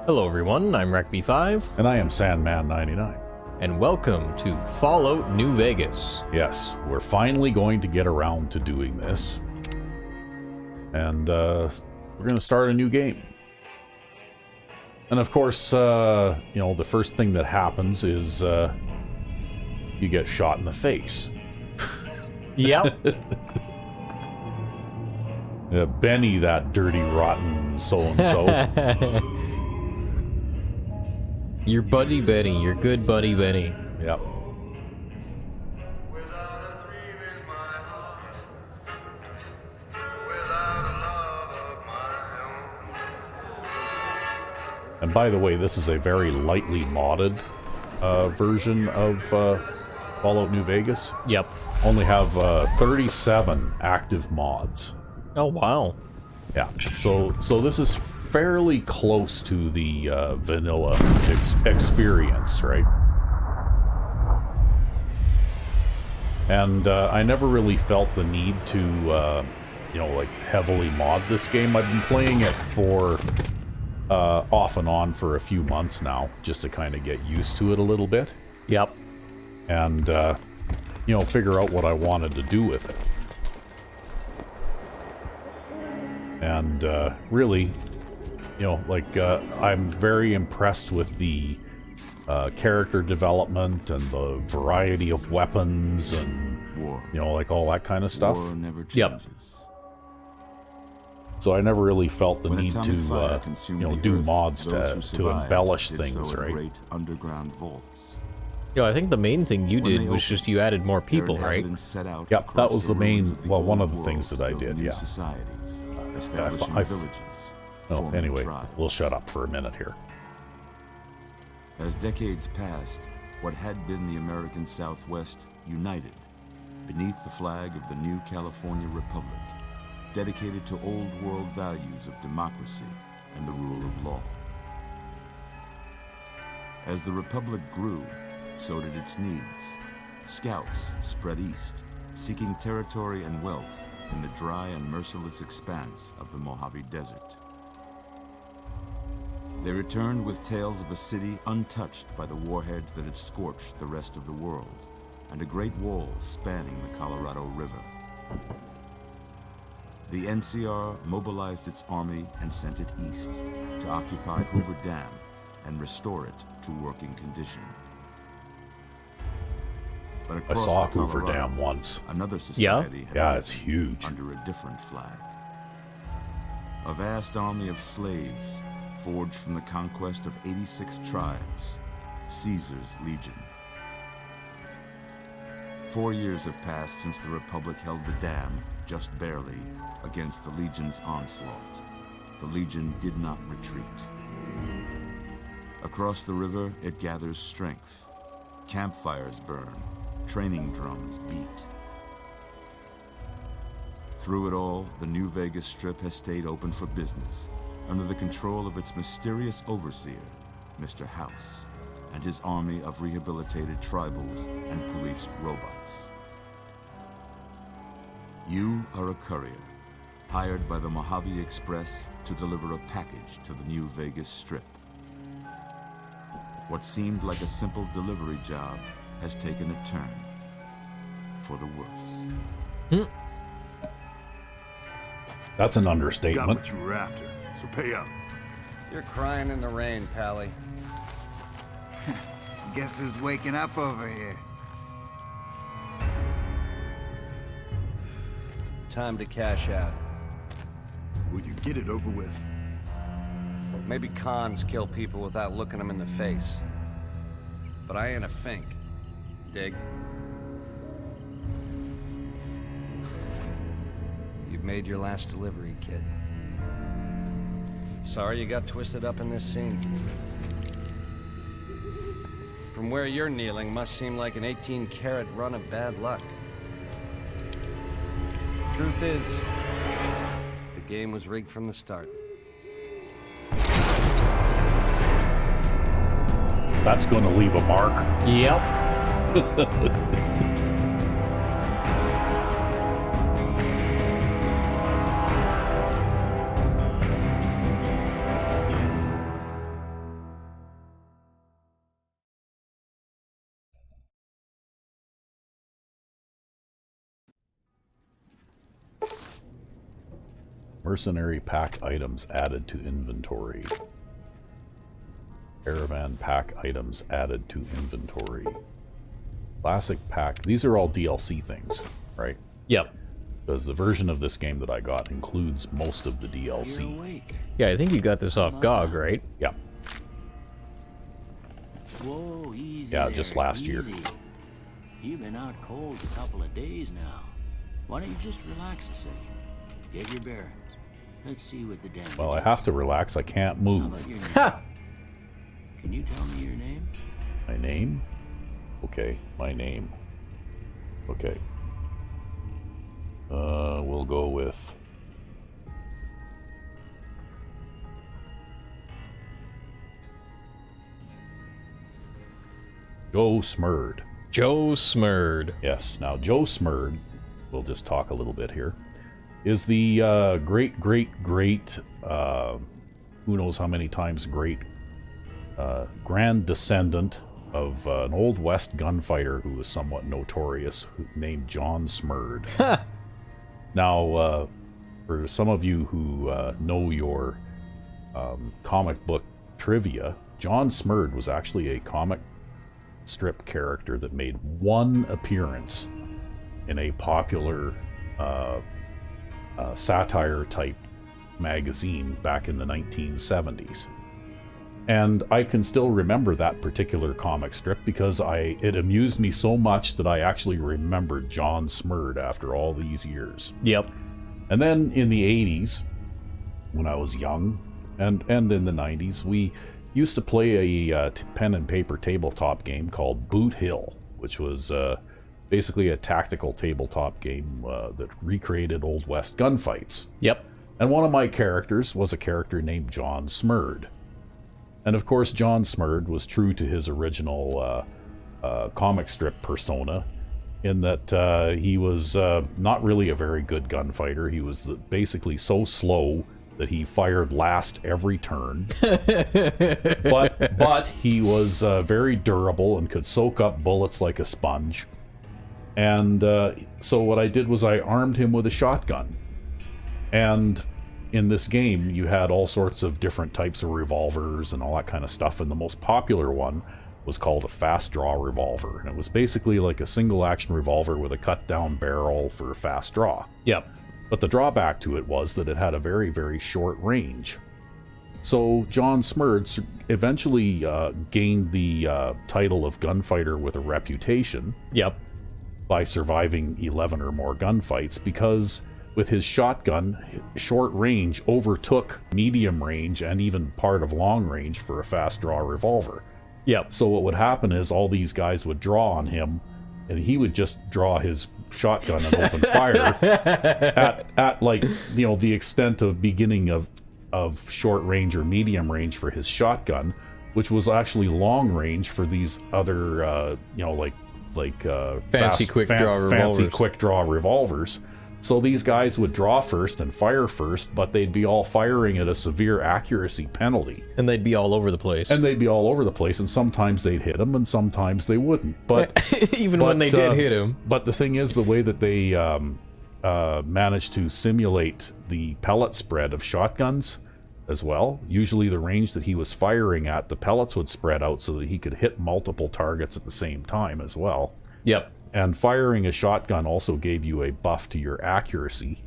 Hello everyone, I'm RecB5. And I am Sandman99. And welcome to Fallout New Vegas. Yes, we're finally going to get around to doing this. And we're going to start a new game. And of course, the first thing that happens is you get shot in the face. Yep. Benny, that dirty, rotten so-and-so. Your buddy Benny, your good buddy Benny. Yep. And by the way, this is a very lightly modded version of Fallout New Vegas. Yep. Only have 37 active mods. Oh, wow. Yeah. So this is fairly close to the vanilla experience, right? And I never really felt the need to, heavily mod this game. I've been playing it for off and on for a few months now, just to kind of get used to it a little bit. Yep. And, figure out what I wanted to do with it. And really, I'm very impressed with the character development and the variety of weapons and, all that kind of stuff. Yep. So I never really felt the need to, do mods to embellish things, right? I think the main thing you did was just you added more people, right? Yep, that was the main, one of the things that I did, yeah. Anyway, we'll shut up for a minute here. As decades passed, what had been the American Southwest united beneath the flag of the new California Republic, dedicated to old world values of democracy and the rule of law. As the Republic grew, so did its needs. Scouts spread east, seeking territory and wealth in the dry and merciless expanse of the Mojave Desert. They returned with tales of a city untouched by the warheads that had scorched the rest of the world, and a great wall spanning the Colorado River. The NCR mobilized its army and sent it east to occupy Hoover Dam and restore it to working condition. But I saw Hoover Dam once. Another society it's huge. Under a different flag. A vast army of slaves forged from the conquest of 86 tribes, Caesar's Legion. 4 years have passed since the Republic held the dam, just barely, against the Legion's onslaught. The Legion did not retreat. Across the river, it gathers strength. Campfires burn. Training drums beat. Through it all, the New Vegas Strip has stayed open for business, under the control of its mysterious overseer, Mr. House, and his army of rehabilitated tribals and police robots. You are a courier, hired by the Mojave Express to deliver a package to the New Vegas Strip. What seemed like a simple delivery job has taken a turn for the worse. That's an understatement. Got what you were after, so pay up. You're crying in the rain, Pally. Guess who's waking up over here? Time to cash out. Will you get it over with? Maybe cons kill people without looking them in the face. But I ain't a fink. Dig? You've made your last delivery, kid. Sorry you got twisted up in this scene. From where you're kneeling must seem like an 18-carat run of bad luck. Truth is, the game was rigged from the start. That's going to leave a mark. Yep. Mercenary pack items added to inventory. Caravan pack items added to inventory. Classic pack. These are all DLC things, right? Yep. Because the version of this game that I got includes most of the You're DLC. awake. Yeah, I think you got this off GOG, right? Yeah. Whoa, easy. Yeah, there, just last year. easy. You've been out cold a couple of days now. Why don't you just relax a second? Get your bearings. Let's see what the damage Well, I is. have to relax. I can't How move. about your name? Can you tell me your name? My name? Okay, my name. Okay. We'll go with... Joe Smurd. Joe Smurd. Yes, now Joe Smurd, we'll just talk a little bit here, is the great, who knows how many times great, grand descendant of an Old West gunfighter who was somewhat notorious, named John Smurd. Now, for some of you who know your comic book trivia, John Smurd was actually a comic strip character that made one appearance in a popular satire type magazine back in the 1970s. And I can still remember that particular comic strip because it amused me so much that I actually remembered John Smurd after all these years. Yep. And then in the 80s, when I was young, and in the 90s, we used to play a pen and paper tabletop game called Boot Hill, which was basically a tactical tabletop game that recreated Old West gunfights. Yep. And one of my characters was a character named John Smurd. And of course, John Smurd was true to his original comic strip persona, in that he was not really a very good gunfighter. He was basically so slow that he fired last every turn. but he was very durable and could soak up bullets like a sponge. And so what I did was I armed him with a shotgun. And in this game, you had all sorts of different types of revolvers and all that kind of stuff. And the most popular one was called a fast draw revolver. And it was basically like a single action revolver with a cut down barrel for fast draw. Yep. But the drawback to it was that it had a very, very short range. So John Smurd eventually gained the title of gunfighter with a reputation. Yep. By surviving 11 or more gunfights, because with his shotgun, short range overtook medium range and even part of long range for a fast draw revolver. Yep. So what would happen is all these guys would draw on him, and he would just draw his shotgun and open fire at like, you know, the extent of beginning of short range or medium range for his shotgun, which was actually long range for these other you know, like fancy quick draw revolvers. So these guys would draw first and fire first, but they'd be all firing at a severe accuracy penalty. And they'd be all over the place. And sometimes they'd hit him, and sometimes they wouldn't. But even when they did hit him. But the thing is, the way that they managed to simulate the pellet spread of shotguns as well, usually the range that he was firing at, the pellets would spread out so that he could hit multiple targets at the same time as well. Yep. And firing a shotgun also gave you a buff to your accuracy.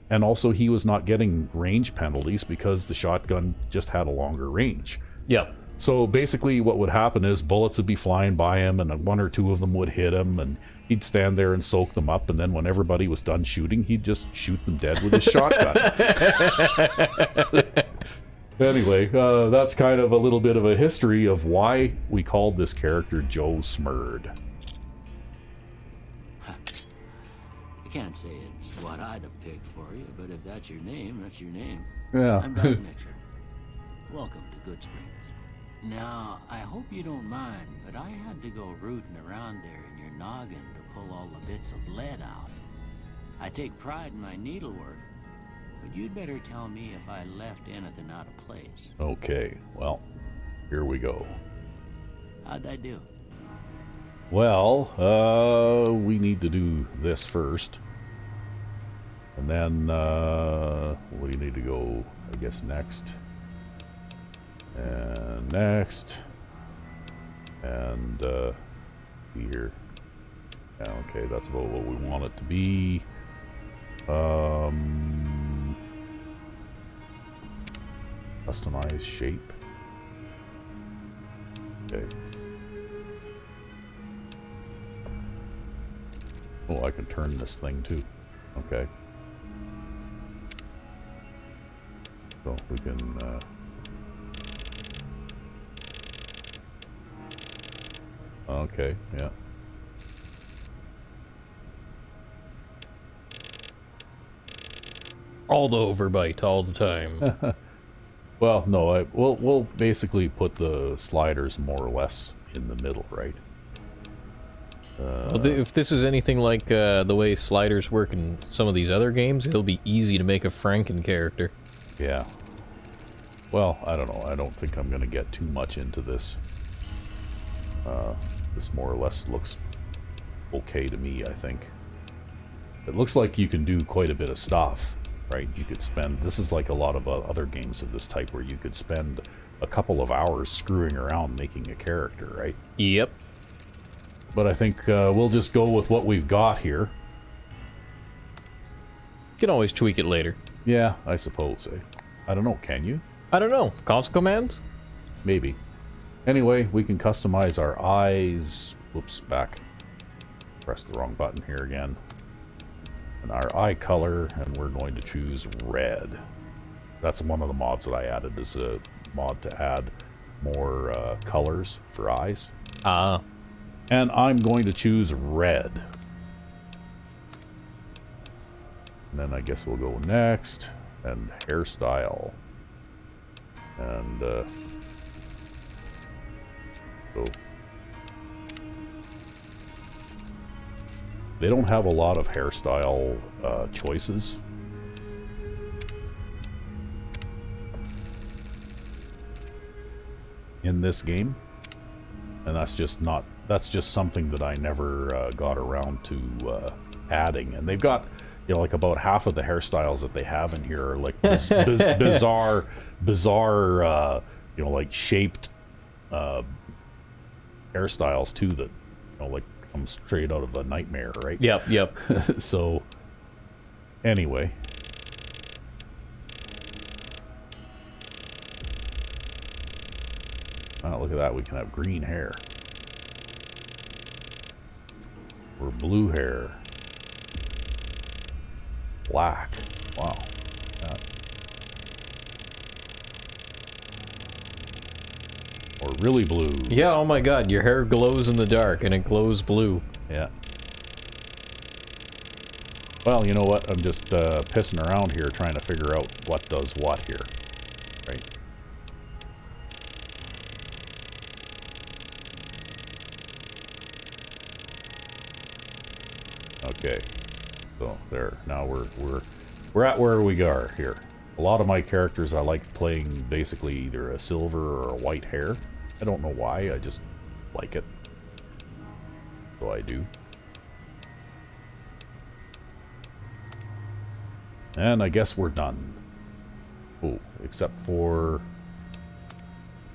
And also he was not getting range penalties because the shotgun just had a longer range. Yep. So basically what would happen is bullets would be flying by him, and one or two of them would hit him, and he'd stand there and soak them up, and then when everybody was done shooting, he'd just shoot them dead with his shotgun. Anyway, that's kind of a little bit of a history of why we called this character Joe Smurd. I can't say it's what I'd have picked for you, but if that's your name, that's your name. Yeah. I'm Doug Mitchell. Welcome to Good Springs. Now, I hope you don't mind, but I had to go rooting around there in your noggin to pull all the bits of lead out. I take pride in my needlework, but you'd better tell me if I left anything out of place. Okay, well, here we go. How'd I do? Well, we need to do this first. And then, we need to go, I guess, next. And next. And, be here. Yeah, okay, that's about what we want it to be. Customize shape. Okay. Oh, I can turn this thing too. Okay. So we can, okay, yeah. All the overbite, all the time. Well, no, we'll basically put the sliders more or less in the middle, right? Well, if this is anything like the way sliders work in some of these other games, it'll be easy to make a Franken character. Yeah. Well, I don't know. I don't think I'm going to get too much into this. This more or less looks okay to me, I think. It looks like you can do quite a bit of stuff, right? You could spend... This is like a lot of other games of this type where you could spend a couple of hours screwing around making a character, right? Yep. But I think we'll just go with what we've got here. You can always tweak it later. Yeah, I suppose. I don't know, can you? I don't know. Console commands? Maybe. Anyway, we can customize our eyes. Whoops, back. Press the wrong button here again. And our eye color, and we're going to choose red. That's one of the mods that I added, is a mod to add more colors for eyes. Ah. And I'm going to choose red. And then I guess we'll go next. And hairstyle. And, so. They don't have a lot of hairstyle choices. In this game. And that's just something that I never got around to adding. And they've got, you know, like about half of the hairstyles that they have in here are like bizarre, you know, like shaped hairstyles too that, you know, like come straight out of a nightmare, right? Yep. So, anyway. Oh, look at that. We can have green hair. Or blue hair. Black. Wow. Or really blue. Yeah, oh my god, your hair glows in the dark and it glows blue. Yeah. Well, you know what? I'm just pissing around here trying to figure out what does what here. Right? Okay, so there. Now we're at where we are here. A lot of my characters I like playing basically either a silver or a white hair. I don't know why. I just like it. So I do. And I guess we're done. Oh, except for...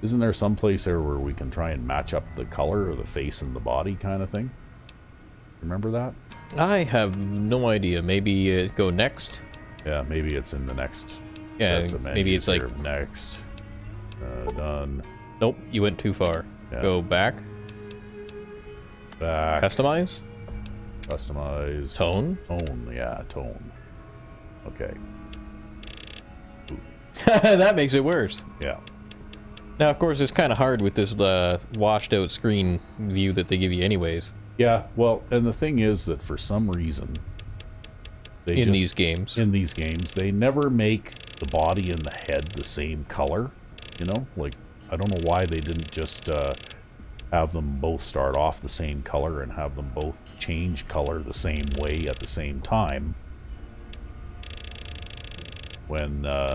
Isn't there some place there where we can try and match up the color of the face and the body kind of thing? Remember that? I have no idea. Maybe go next? Yeah, maybe it's in the next Yeah, sets of menus. maybe it's here. like... Next. Done. Nope, you went too far. Yeah. Go back. Back. Customize. Customize. Tone. Tone, yeah, tone. Okay. That makes it worse. Yeah. Now, of course, it's kind of hard with this washed out screen view that they give you anyways. Yeah, well, and the thing is that for some reason... In these games, they never make the body and the head the same color. You know? Like, I don't know why they didn't just have them both start off the same color and have them both change color the same way at the same time. When, you know,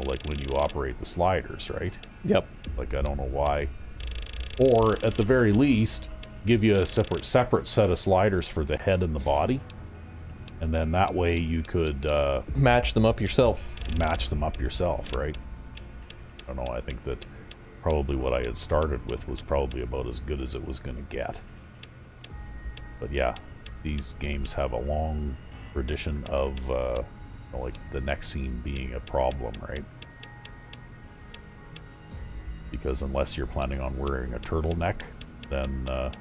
like when you operate the sliders, right? Yep. Like, I don't know why. Or, at the very least, give you a separate set of sliders for the head and the body. And then that way you could Match them up yourself. match them up yourself, right? I don't know, I think that probably what I had started with was probably about as good as it was going to get. But yeah, these games have a long tradition of, like, the neck seam being a problem, right? Because unless you're planning on wearing a turtleneck, then, I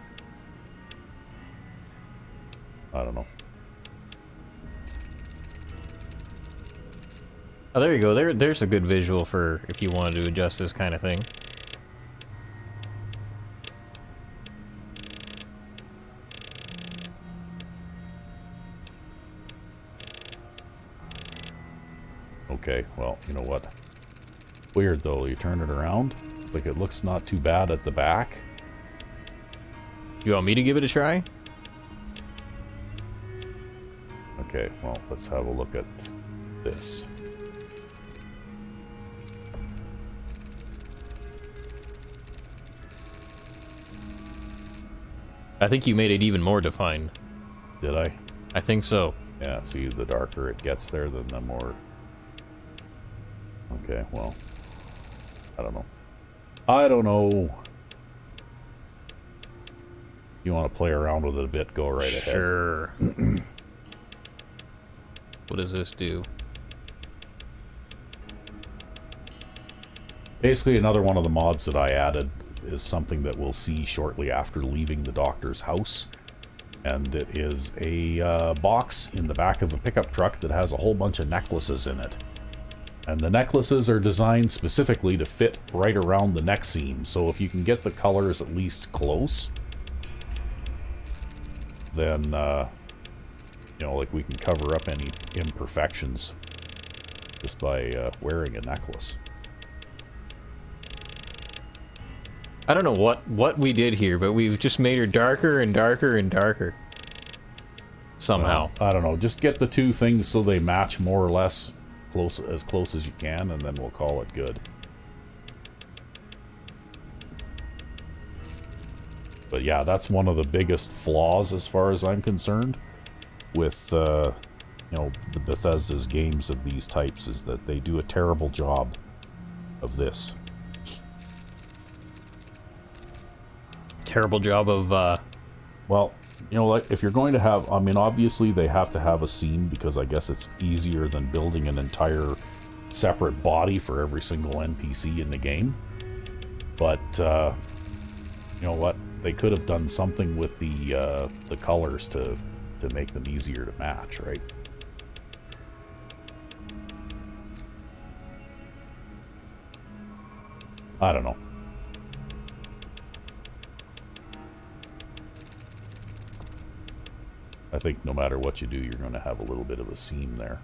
don't know. Oh, there you go. There's a good visual for if you wanted to adjust this kind of thing. Okay, well, you know what? Weird, though. You turn it around. Like, it looks not too bad at the back. You want me to give it a try? Okay, well, let's have a look at this. I think you made it even more defined. Did I? I think so. Yeah, see, the darker it gets there, then the more... Okay, well... I don't know. I don't know. You want to play around with it a bit, go right ahead. Sure. What does this do? Basically, another one of the mods that I added is something that we'll see shortly after leaving the doctor's house. And it is a box in the back of a pickup truck that has a whole bunch of necklaces in it. And the necklaces are designed specifically to fit right around the neck seam. So if you can get the colors at least close, then, you know, like, we can cover up any imperfections just by wearing a necklace. I don't know what we did here, but we've just made her darker and darker and darker. Somehow. I don't know. Just get the two things so they match more or less as close as you can, and then we'll call it good. But yeah, that's one of the biggest flaws as far as I'm concerned with, you know, the Bethesda's games of these types, is that they do a terrible job of this. Terrible job of, Well, you know, like, if you're going to have, I mean, obviously they have to have a seam because I guess it's easier than building an entire separate body for every single NPC in the game. But, you know what? They could have done something with the colors to make them easier to match, right? I don't know. I think no matter what you do, you're going to have a little bit of a seam there.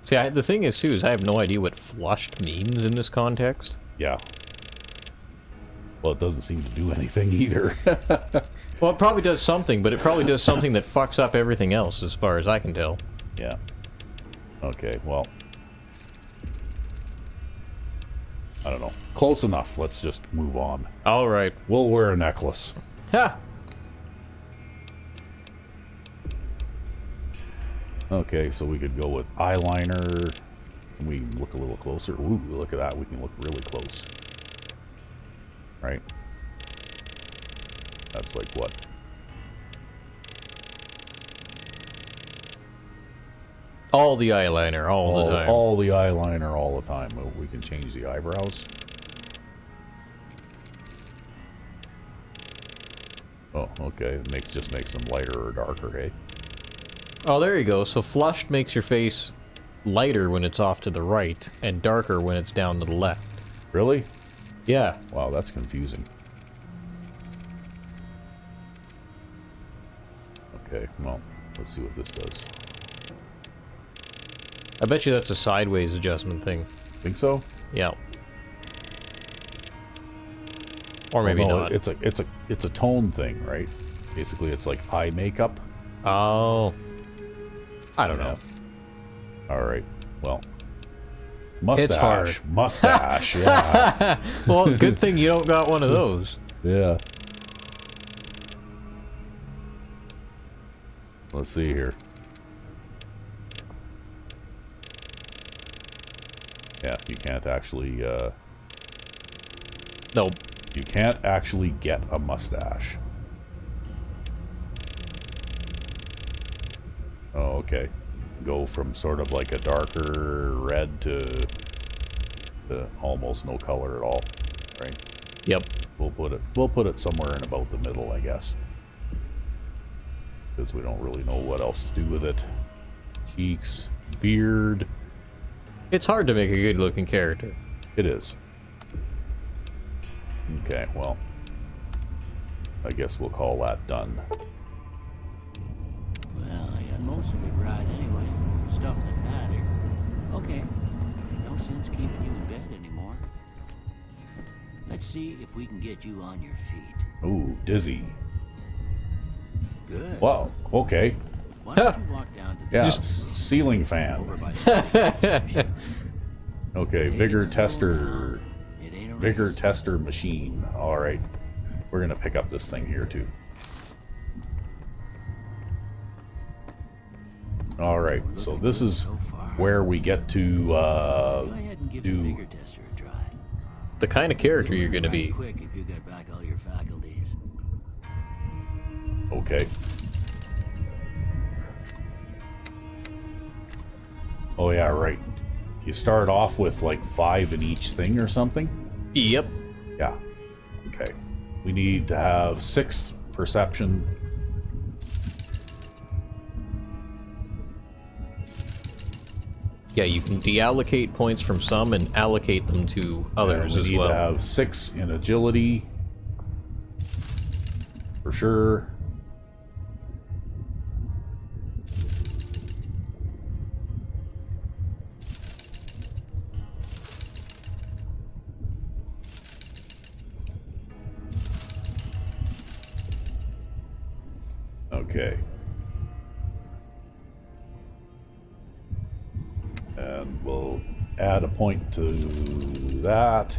see, the thing is, too, is I have no idea what flushed means in this context. Yeah. Well, it doesn't seem to do anything either. Well, it probably does something, but it probably does something that fucks up everything else, as far as I can tell. Yeah. Okay, well. I don't know. Close enough. Let's just move on. All right. We'll wear a necklace. Ha! Okay, so we could go with eyeliner. Can we look a little closer? Ooh, look at that. We can look really close. Right? That's like what? All the eyeliner, all the time. All the eyeliner all the time. Oh, we can change the eyebrows. Oh, okay. It just makes them lighter or darker, hey? Oh, there you go. So flushed makes your face lighter when it's off to the right, and darker when it's down to the left. Really? Yeah. Wow, that's confusing. Okay, well, let's see what this does. I bet you that's a sideways adjustment thing. Think so? Yeah. Or maybe Well, no, not. It's a tone thing, right? Basically, it's like eye makeup. Oh. I don't know. All right. Well, mustache. It's hard. Mustache. Yeah. Well, good thing you don't got one of those. Yeah. Let's see here. Yeah, you can't actually, Nope. you can't actually get a mustache. Oh, okay. Go from sort of like a darker red to almost no color at all, right? Yep. We'll put it somewhere in about the middle, I guess. Because we don't really know what else to do with it. Cheeks, beard. It's hard to make a good looking character. It is. Okay, well, I guess we'll call that done. Well, I got most of it right anyway. Stuff that mattered. Okay. No sense keeping you in bed anymore. Let's see if we can get you on your feet. Ooh, dizzy. Good. Wow, okay. Why don't you walk down to the Yeah, ceiling fan. over by the Okay, Take vigor it slow tester. now. It ain't a Vigor race. tester machine. Alright. We're gonna pick up this thing here too. Alright, so this is where we get to Go ahead and give the do vigor tester a try. The kind of character you're gonna be. Quick if you get back all your faculties. okay. Oh yeah, right. You start off with like 5 in each thing or something? Yep. Yeah. Okay. We need to have 6 perception. Yeah, you can deallocate points from some and allocate them to others We as need well. to have 6 in agility. For sure. Okay. And we'll add a point to that.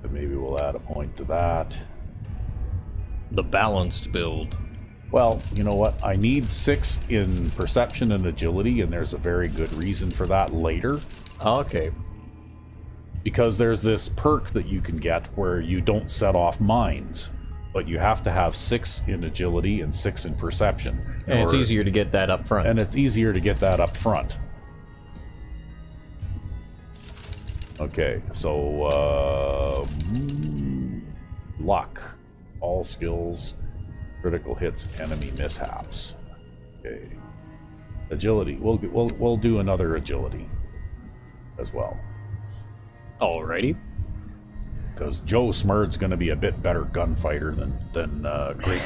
And maybe we'll add a point to that. The balanced build. Well, you know what? I need 6 in perception and agility, and there's a very good reason for that later. Okay. Because there's this perk that you can get where you don't set off mines, but you have to have 6 in agility and 6 in perception. And it's easier to get that up front. And it's easier to get that up front. Okay, so luck, all skills, critical hits, enemy mishaps. Okay, agility. We'll do another agility as well. Alrighty. Because Joe Smurd's going to be a bit better gunfighter than great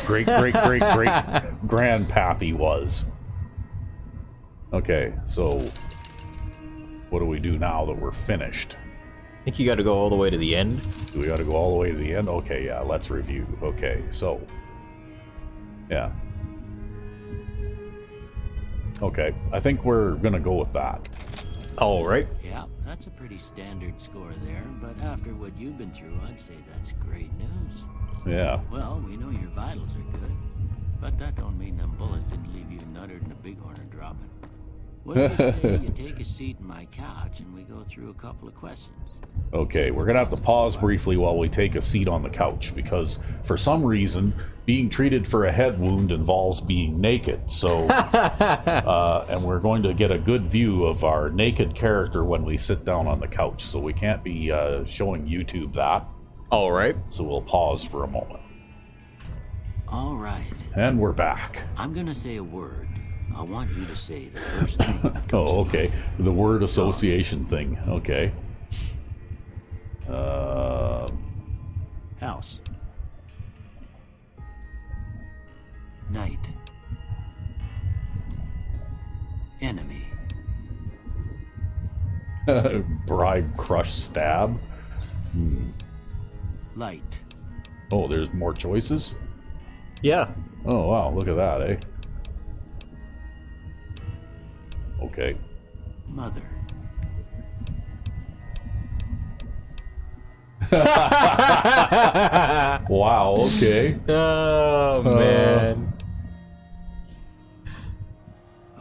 grandpappy was. Okay, so what do we do now that we're finished? I think you got to go all the way to the end. Do we got to go all the way to the end? Okay, yeah, let's review. Okay, so yeah. Okay, I think we're going to go with that. Alright. Yeah, that's a pretty standard score there, but after what you've been through, I'd say that's great news. Yeah. Well, we know your vitals are good, but that don't mean them bullets didn't leave you nuttered and a bighorn dropping. What do you say you take a seat in my couch and we go through a couple of questions? Okay, we're gonna have to pause briefly while we take a seat on the couch because for some reason being treated for a head wound involves being naked. So, and we're going to get a good view of our naked character when we sit down on the couch. So we can't be showing YouTube that. Alright. So we'll pause for a moment. All right. And we're back. I'm gonna say a word. I want you to say the first thing that comes Oh, to okay. mind. The word association thing. Okay. House. Night. Enemy. Bribe, crush, stab. Light. Oh, there's more choices? Yeah. Oh, wow. Look at that, eh? Okay. Mother. Wow, okay. Oh, man.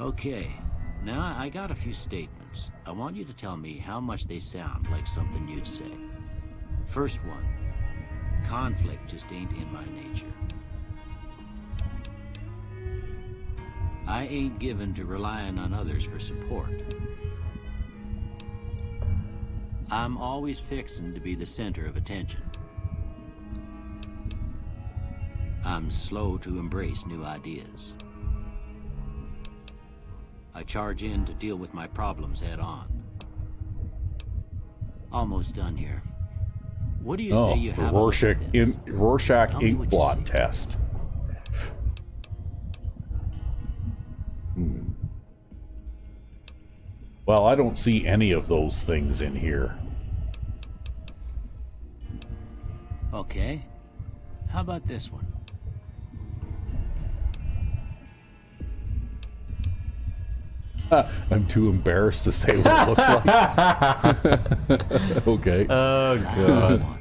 Okay, now I got a few statements. I want you to tell me how much they sound like something you'd say. First one, conflict just ain't in my nature. I ain't given to relying on others for support. I'm always fixin' to be the center of attention. I'm slow to embrace new ideas. I charge in to deal with my problems head on. Almost done here. What do you say you the have a look at this? Rorschach Tell me ink what you blot see. test. Well, I don't see any of those things in here. Okay. How about this one? I'm too embarrassed to say what it looks like. Okay. Oh That's god. the one.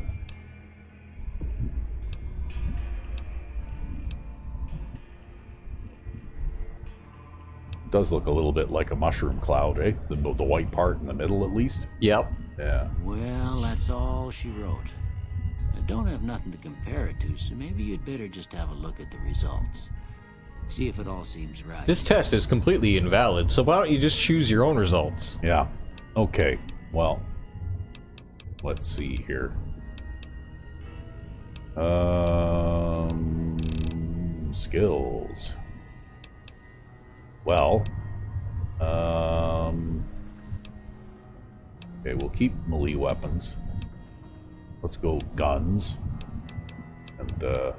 Does look a little bit like a mushroom cloud, eh? The white part in the middle, at least. Yep. Yeah. Well, that's all she wrote. I don't have nothing to compare it to, so maybe you'd better just have a look at the results. See if it all seems right. This test is completely invalid, so why don't you just choose your own results? Yeah. Okay. Well, let's see here. Skills. Well, okay, we'll keep melee weapons. Let's go guns. And,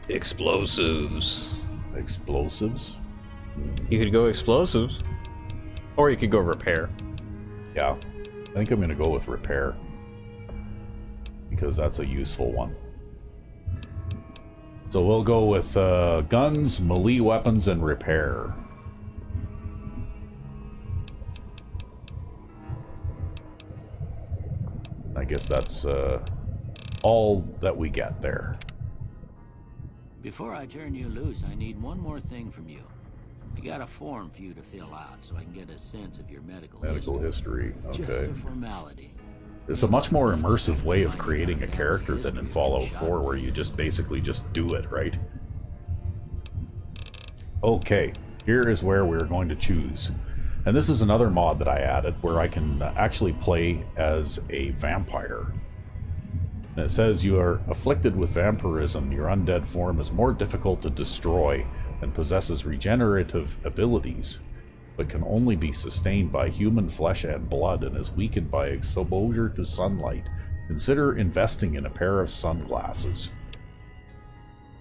Explosives. explosives. You could go explosives. Or you could go repair. Yeah, I think I'm gonna go with repair. Because that's a useful one. So we'll go with guns, melee weapons, and repair. I guess that's all that we get there. Before I turn you loose, I need one more thing from you. I got a form for you to fill out so I can get a sense of your medical History, Just okay. a formality. It's a much more immersive way of creating a character than in Fallout 4, where you just basically just do it, right? Okay, here is where we're going to choose. And this is another mod that I added where I can actually play as a vampire. And it says you are afflicted with vampirism. Your undead form is more difficult to destroy and possesses regenerative abilities, but can only be sustained by human flesh and blood and is weakened by exposure to sunlight. Consider investing in a pair of sunglasses.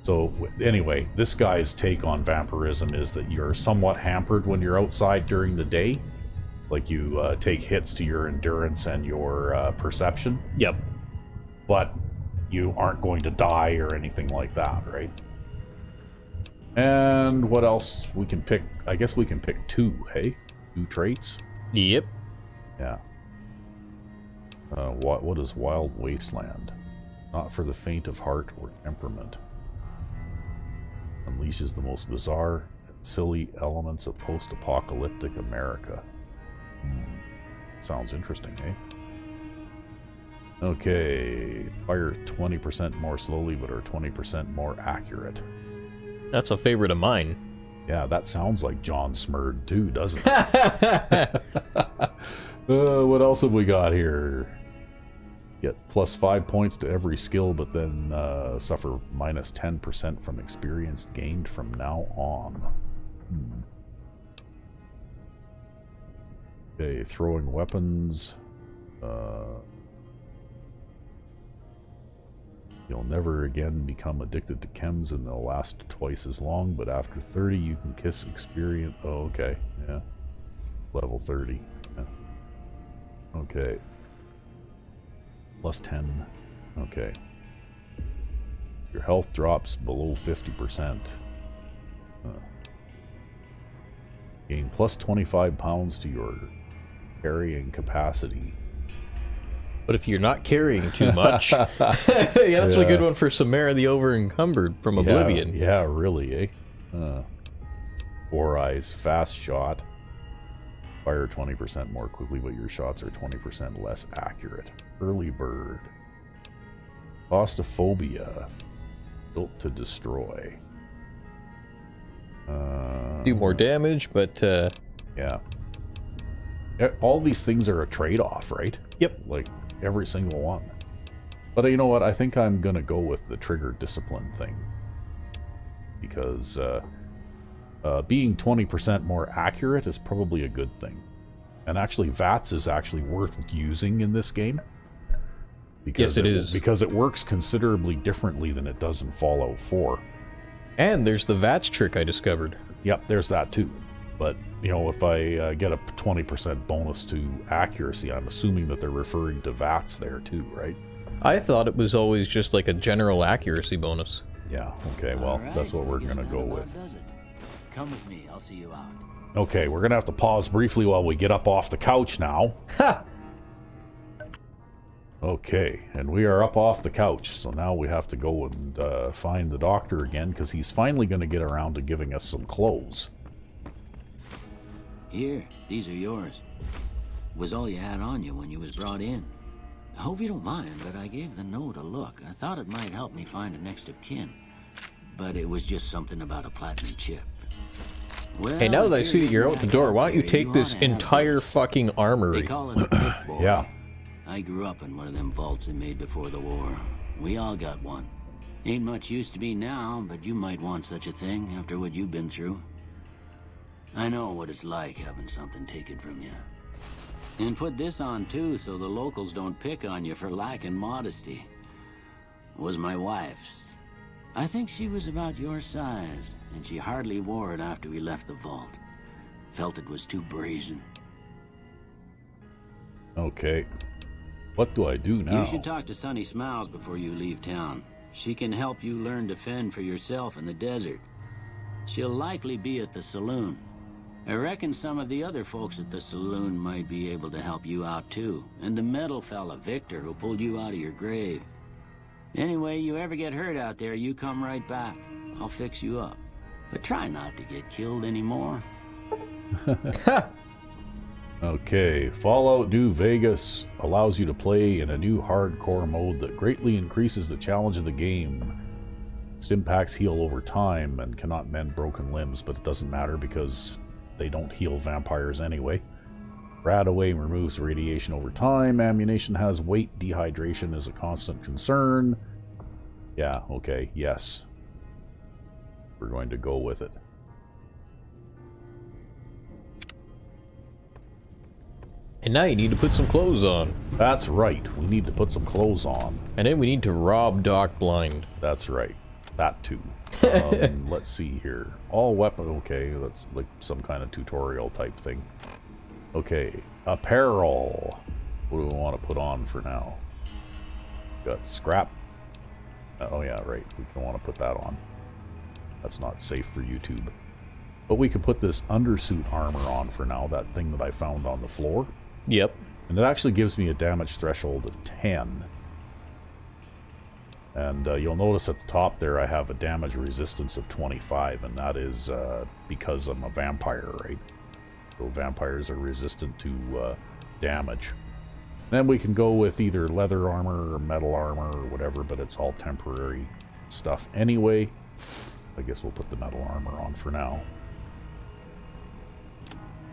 So anyway, this guy's take on vampirism is that you're somewhat hampered when you're outside during the day. Like you take hits to your endurance and your perception. Yep. But you aren't going to die or anything like that, right? And what else we can pick? I guess we can pick two, hey? 2 traits? Yep. Yeah. What is Wild Wasteland? Not for the faint of heart or temperament. Unleashes the most bizarre and silly elements of post-apocalyptic America. Sounds interesting, eh? Okay. Fire 20% more slowly, but are 20% more accurate. That's a favorite of mine. Yeah, that sounds like John Smurd too, doesn't it? What else have we got here? Get plus 5 points to every skill, but then suffer minus 10% from experience gained from now on. Okay, throwing weapons. You'll never again become addicted to chems and they'll last twice as long, but after 30 you can kiss experience. Oh, okay. Yeah. Level 30. Yeah. Okay. Plus 10. Okay. Your health drops below 50%. Gain plus 25 pounds to your carrying capacity. But if you're not carrying too much, yeah, that's a good one for Samara the Over-Encumbered from Oblivion. Yeah, really, eh? 4 eyes, fast shot. Fire 20% more quickly, but your shots are 20% less accurate. Early bird. Claustrophobia. Built to destroy. Do more damage, but... Yeah. All these things are a trade-off, right? Yep. Like, every single one. But you know what? I think I'm going to go with the trigger discipline thing. Because being 20% more accurate is probably a good thing. And actually, VATS is actually worth using in this game. Because yes, it is. Because it works considerably differently than it does in Fallout 4. And there's the VATS trick I discovered. Yep, there's that too. But, you know, if I get a 20% bonus to accuracy, I'm assuming that they're referring to VATS there too, right? I thought it was always just like a general accuracy bonus. Yeah, okay, well, Right, that's what we're guess going to that go about with. does it. Come with me, I'll see you out. Okay, we're going to have to pause briefly while we get up off the couch now. Ha! Okay, and we are up off the couch, so now we have to go and find the doctor again, because he's finally going to get around to giving us some clothes. Here, these are yours. Was all you had on you when you was brought in. I hope you don't mind, but I gave the note a look. I thought it might help me find a next of kin. But it was just something about a platinum chip. Well, Hey, now that I see that you're out the door, why don't you there, take this ought to have entire this. fucking They armory? call it a brick boy. Yeah. I grew up in one of them vaults they made before the war. We all got one. Ain't much use to be now, but you might want such a thing after what you've been through. I know what it's like having something taken from you. And put this on too, so the locals don't pick on you for lacking modesty. Was my wife's. I think she was about your size, and she hardly wore it after we left the vault. Felt it was too brazen. Okay. What do I do now? You should talk to Sunny Smiles before you leave town. She can help you learn to fend for yourself in the desert. She'll likely be at the saloon. I reckon some of the other folks at the saloon might be able to help you out too. And the metal fella, Victor, who pulled you out of your grave. Anyway, you ever get hurt out there, you come right back. I'll fix you up. But try not to get killed anymore. Okay, Fallout New Vegas allows you to play in a new hardcore mode that greatly increases the challenge of the game. Stim packs heal over time and cannot mend broken limbs, but it doesn't matter because they don't heal vampires anyway. Radaway removes radiation over time. Ammunition has weight. Dehydration is a constant concern. Yeah, okay, yes. We're going to go with it. And now you need to put some clothes on. That's right. We need to put some clothes on. And then we need to rob Doc blind. That's right. That too. Let's see here. All weapon. Okay, that's like some kind of tutorial type thing. Okay, apparel. What do we want to put on for now? Got scrap. Oh yeah, right. We don't want to put that on. That's not safe for YouTube. But we can put this undersuit armor on for now. That thing that I found on the floor. Yep. And it actually gives me a damage threshold of 10. And you'll notice at the top there I have a damage resistance of 25, and that is because I'm a vampire, right? So vampires are resistant to damage. Then we can go with either leather armor or metal armor or whatever, but it's all temporary stuff anyway. I guess we'll put the metal armor on for now.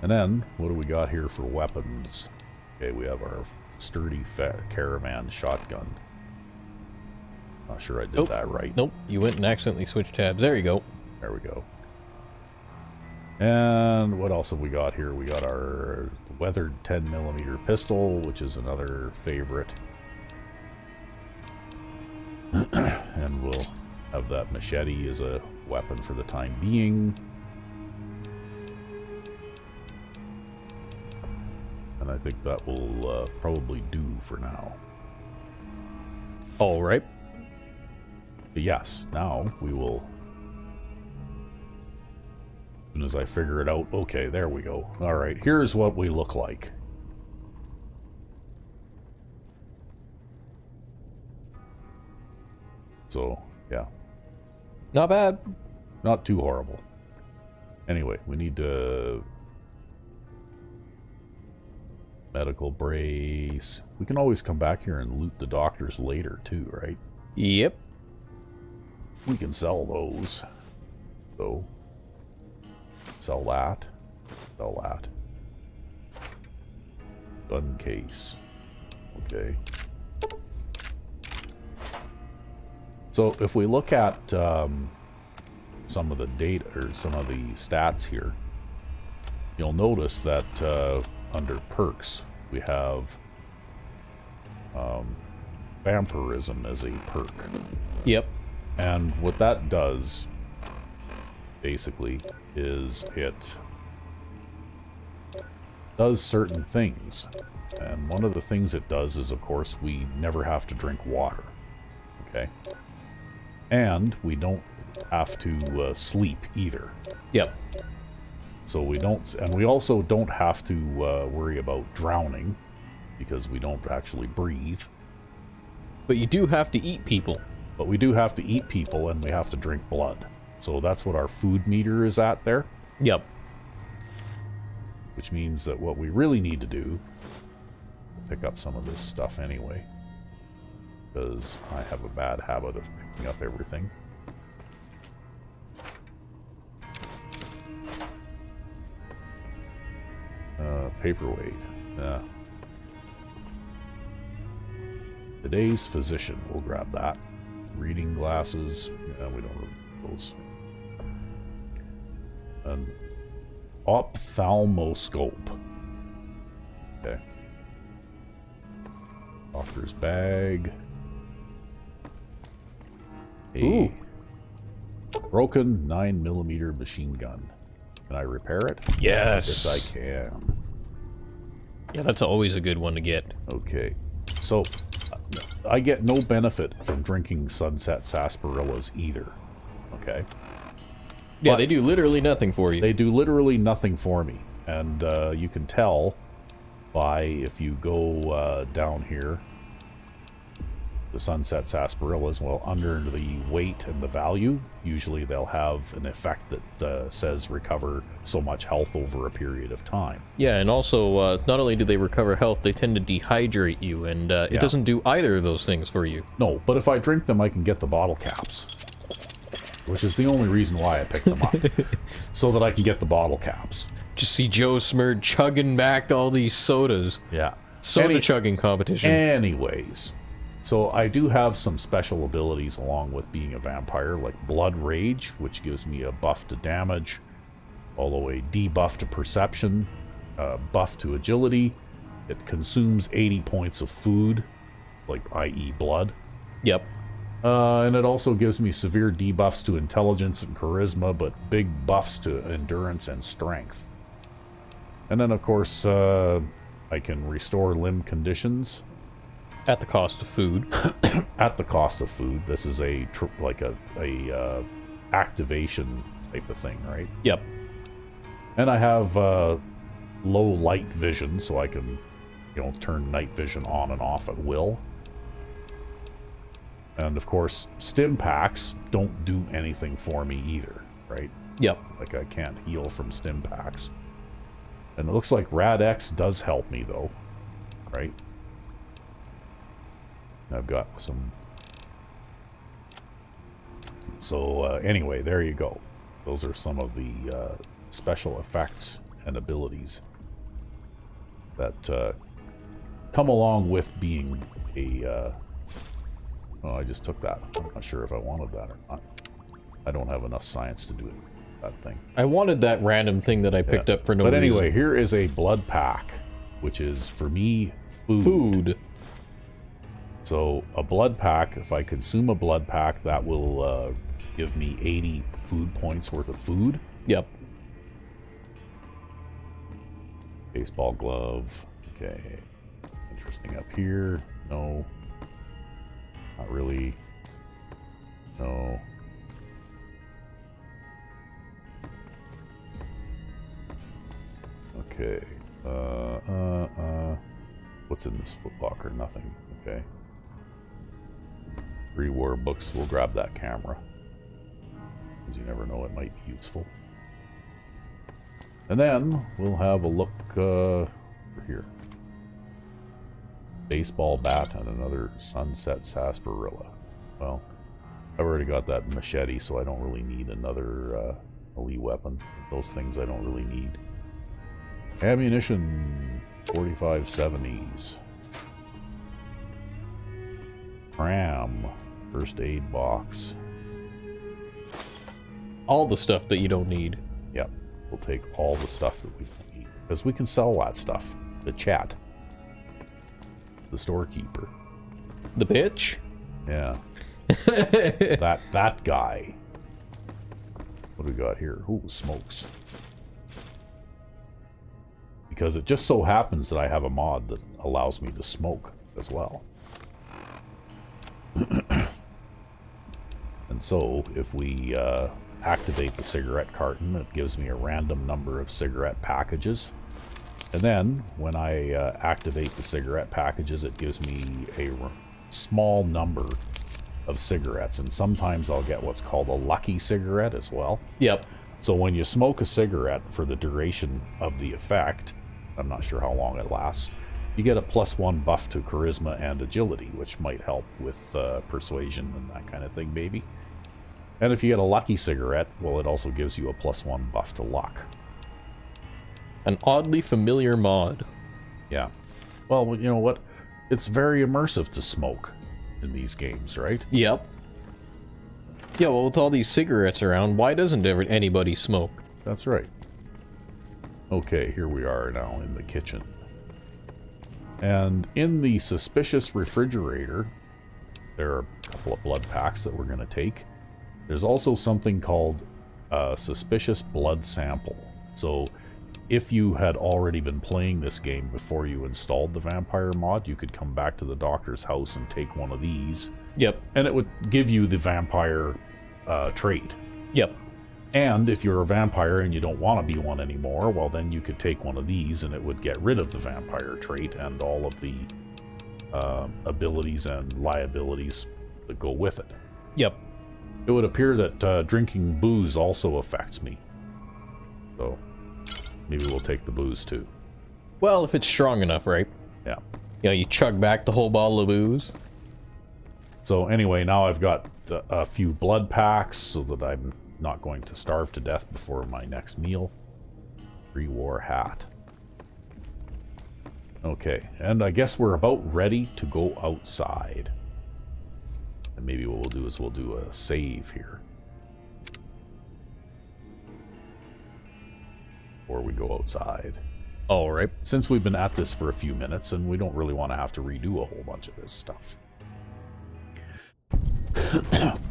And then, what do we got here for weapons? Okay, we have our sturdy caravan shotgun. Not sure I did that right. Nope, you went and accidentally switched tabs. There you go. There we go. And what else have we got here? We got our weathered 10mm pistol, which is another favorite. And we'll have that machete as a weapon for the time being. And I think that will probably do for now. All right. But yes, now we will... As soon as I figure it out... Okay, there we go. Alright, here's what we look like. So, yeah. Not bad. Not too horrible. Anyway, we need to... medical brace. We can always come back here and loot the doctors later, too, right? Yep. We can sell those. So, sell that. Sell that. Gun case. Okay. So if we look at some of the data or some of the stats here, you'll notice that under perks we have vampirism as a perk. Yep. And what that does basically is it does certain things. And one of the things it does is, of course, we never have to drink water. Okay? And we don't have to sleep either. Yep. So we don't, and we also don't have to worry about drowning because we don't actually breathe. But you do have to eat people. But we do have to eat people and we have to drink blood. So that's what our food meter is at there. Yep. Which means that what we really need to do, pick up some of this stuff anyway, because I have a bad habit of picking up everything. Paperweight. Yeah. Today's physician. We'll grab that. Reading glasses. Yeah, we don't need those. An ophthalmoscope. Okay. Doctor's bag. Ooh. Broken 9mm machine gun. Can I repair it? Yes. Yes, I can. Yeah, that's always a good one to get. Okay. So, I get no benefit from drinking Sunset Sarsaparillas either. Okay? Yeah, But they do literally nothing for you. they do literally nothing for me. And you can tell by, if you go down here, the Sunset Sarsaparillas, well, under the weight and the value, usually they'll have an effect that says recover so much health over a period of time. Yeah, and also, not only do they recover health, they tend to dehydrate you, and it doesn't do either of those things for you. No, but if I drink them, I can get the bottle caps. Which is the only reason why I picked them up. So that I can get the bottle caps. Just see Joe Smurd chugging back all these sodas. Yeah. Soda chugging competition. Anyways, so I do have some special abilities along with being a vampire, like Blood Rage, which gives me a buff to damage, all the way debuff to perception, buff to agility. It consumes 80 points of food, like i.e. blood. Yep. And it also gives me severe debuffs to intelligence and charisma, but big buffs to endurance and strength. And then, of course, I can restore limb conditions. At the cost of food. At the cost of food. This is a activation type of thing, right? Yep. And I have low light vision, so I can, turn night vision on and off at will. And of course, stim packs don't do anything for me either, right? Yep. Like, I can't heal from stim packs. And it looks like Rad-X does help me, though, right? I've got some... So, anyway, there you go. Those are some of the special effects and abilities that come along with being a... Oh, I just took that. I'm not sure if I wanted that or not. I don't have enough science to do that thing. I wanted that random thing that I picked up for no reason. But anyway, here is a blood pack, which is, for me, food. So, a blood pack, if I consume a blood pack, that will give me 80 food points worth of food. Yep. Baseball glove. Okay. Interesting up here. No. Not really. No. Okay. What's in this foot locker? Nothing. Okay. Pre-war books, we'll grab that camera. Because you never know, it might be useful. And then we'll have a look over here. Baseball bat and another sunset sarsaparilla. Well, I've already got that machete, so I don't really need another melee weapon. Those things I don't really need. Ammunition, 4570s. Cram, first aid box. All the stuff that you don't need. Yep, we'll take all the stuff that we don't need. Because we can sell that stuff. The chat. The storekeeper. The bitch? Yeah. that guy. What do we got here? Ooh, smokes. Because it just so happens that I have a mod that allows me to smoke as well. And so, if we activate the cigarette carton, it gives me a random number of cigarette packages. And then, when I activate the cigarette packages, it gives me a small number of cigarettes. And sometimes I'll get what's called a lucky cigarette as well. Yep. So when you smoke a cigarette for the duration of the effect, I'm not sure how long it lasts, you get a +1 buff to charisma and agility, which might help with persuasion and that kind of thing, maybe. And if you get a lucky cigarette, well, it also gives you a +1 buff to luck. An oddly familiar mod. Yeah. Well, you know what? It's very immersive to smoke in these games, right? Yep. Yeah, well, with all these cigarettes around, why doesn't anybody smoke? That's right. Okay, here we are now in the kitchen. And in the suspicious refrigerator, there are a couple of blood packs that we're going to take. There's also something called a suspicious blood sample. So if you had already been playing this game before you installed the vampire mod, you could come back to the doctor's house and take one of these. Yep. And it would give you the vampire trait. Yep. And if you're a vampire and you don't want to be one anymore, well, then you could take one of these and it would get rid of the vampire trait and all of the abilities and liabilities that go with it. Yep. It would appear that drinking booze also affects me. So maybe we'll take the booze too. Well, if it's strong enough, right? Yeah. You know, you chug back the whole bottle of booze. So anyway, now I've got a few blood packs so that I'm not going to starve to death before my next meal. Pre-war hat. Okay, and I guess we're about ready to go outside. And maybe what we'll do is we'll do a save here. Before we go outside. All right. Since we've been at this for a few minutes and we don't really want to have to redo a whole bunch of this stuff.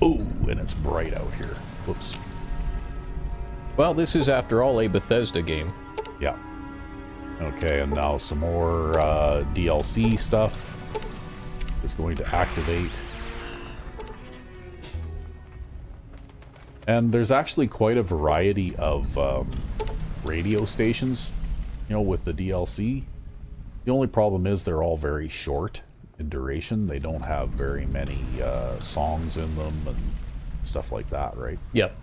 Oh, and it's bright out here. Whoops. Well, this is, after all, a Bethesda game. Yeah. Okay, and now some more DLC stuff is going to activate. And there's actually quite a variety of radio stations, you know, with the DLC. The only problem is they're all very short in duration. They don't have very many songs in them and stuff like that, right? Yep.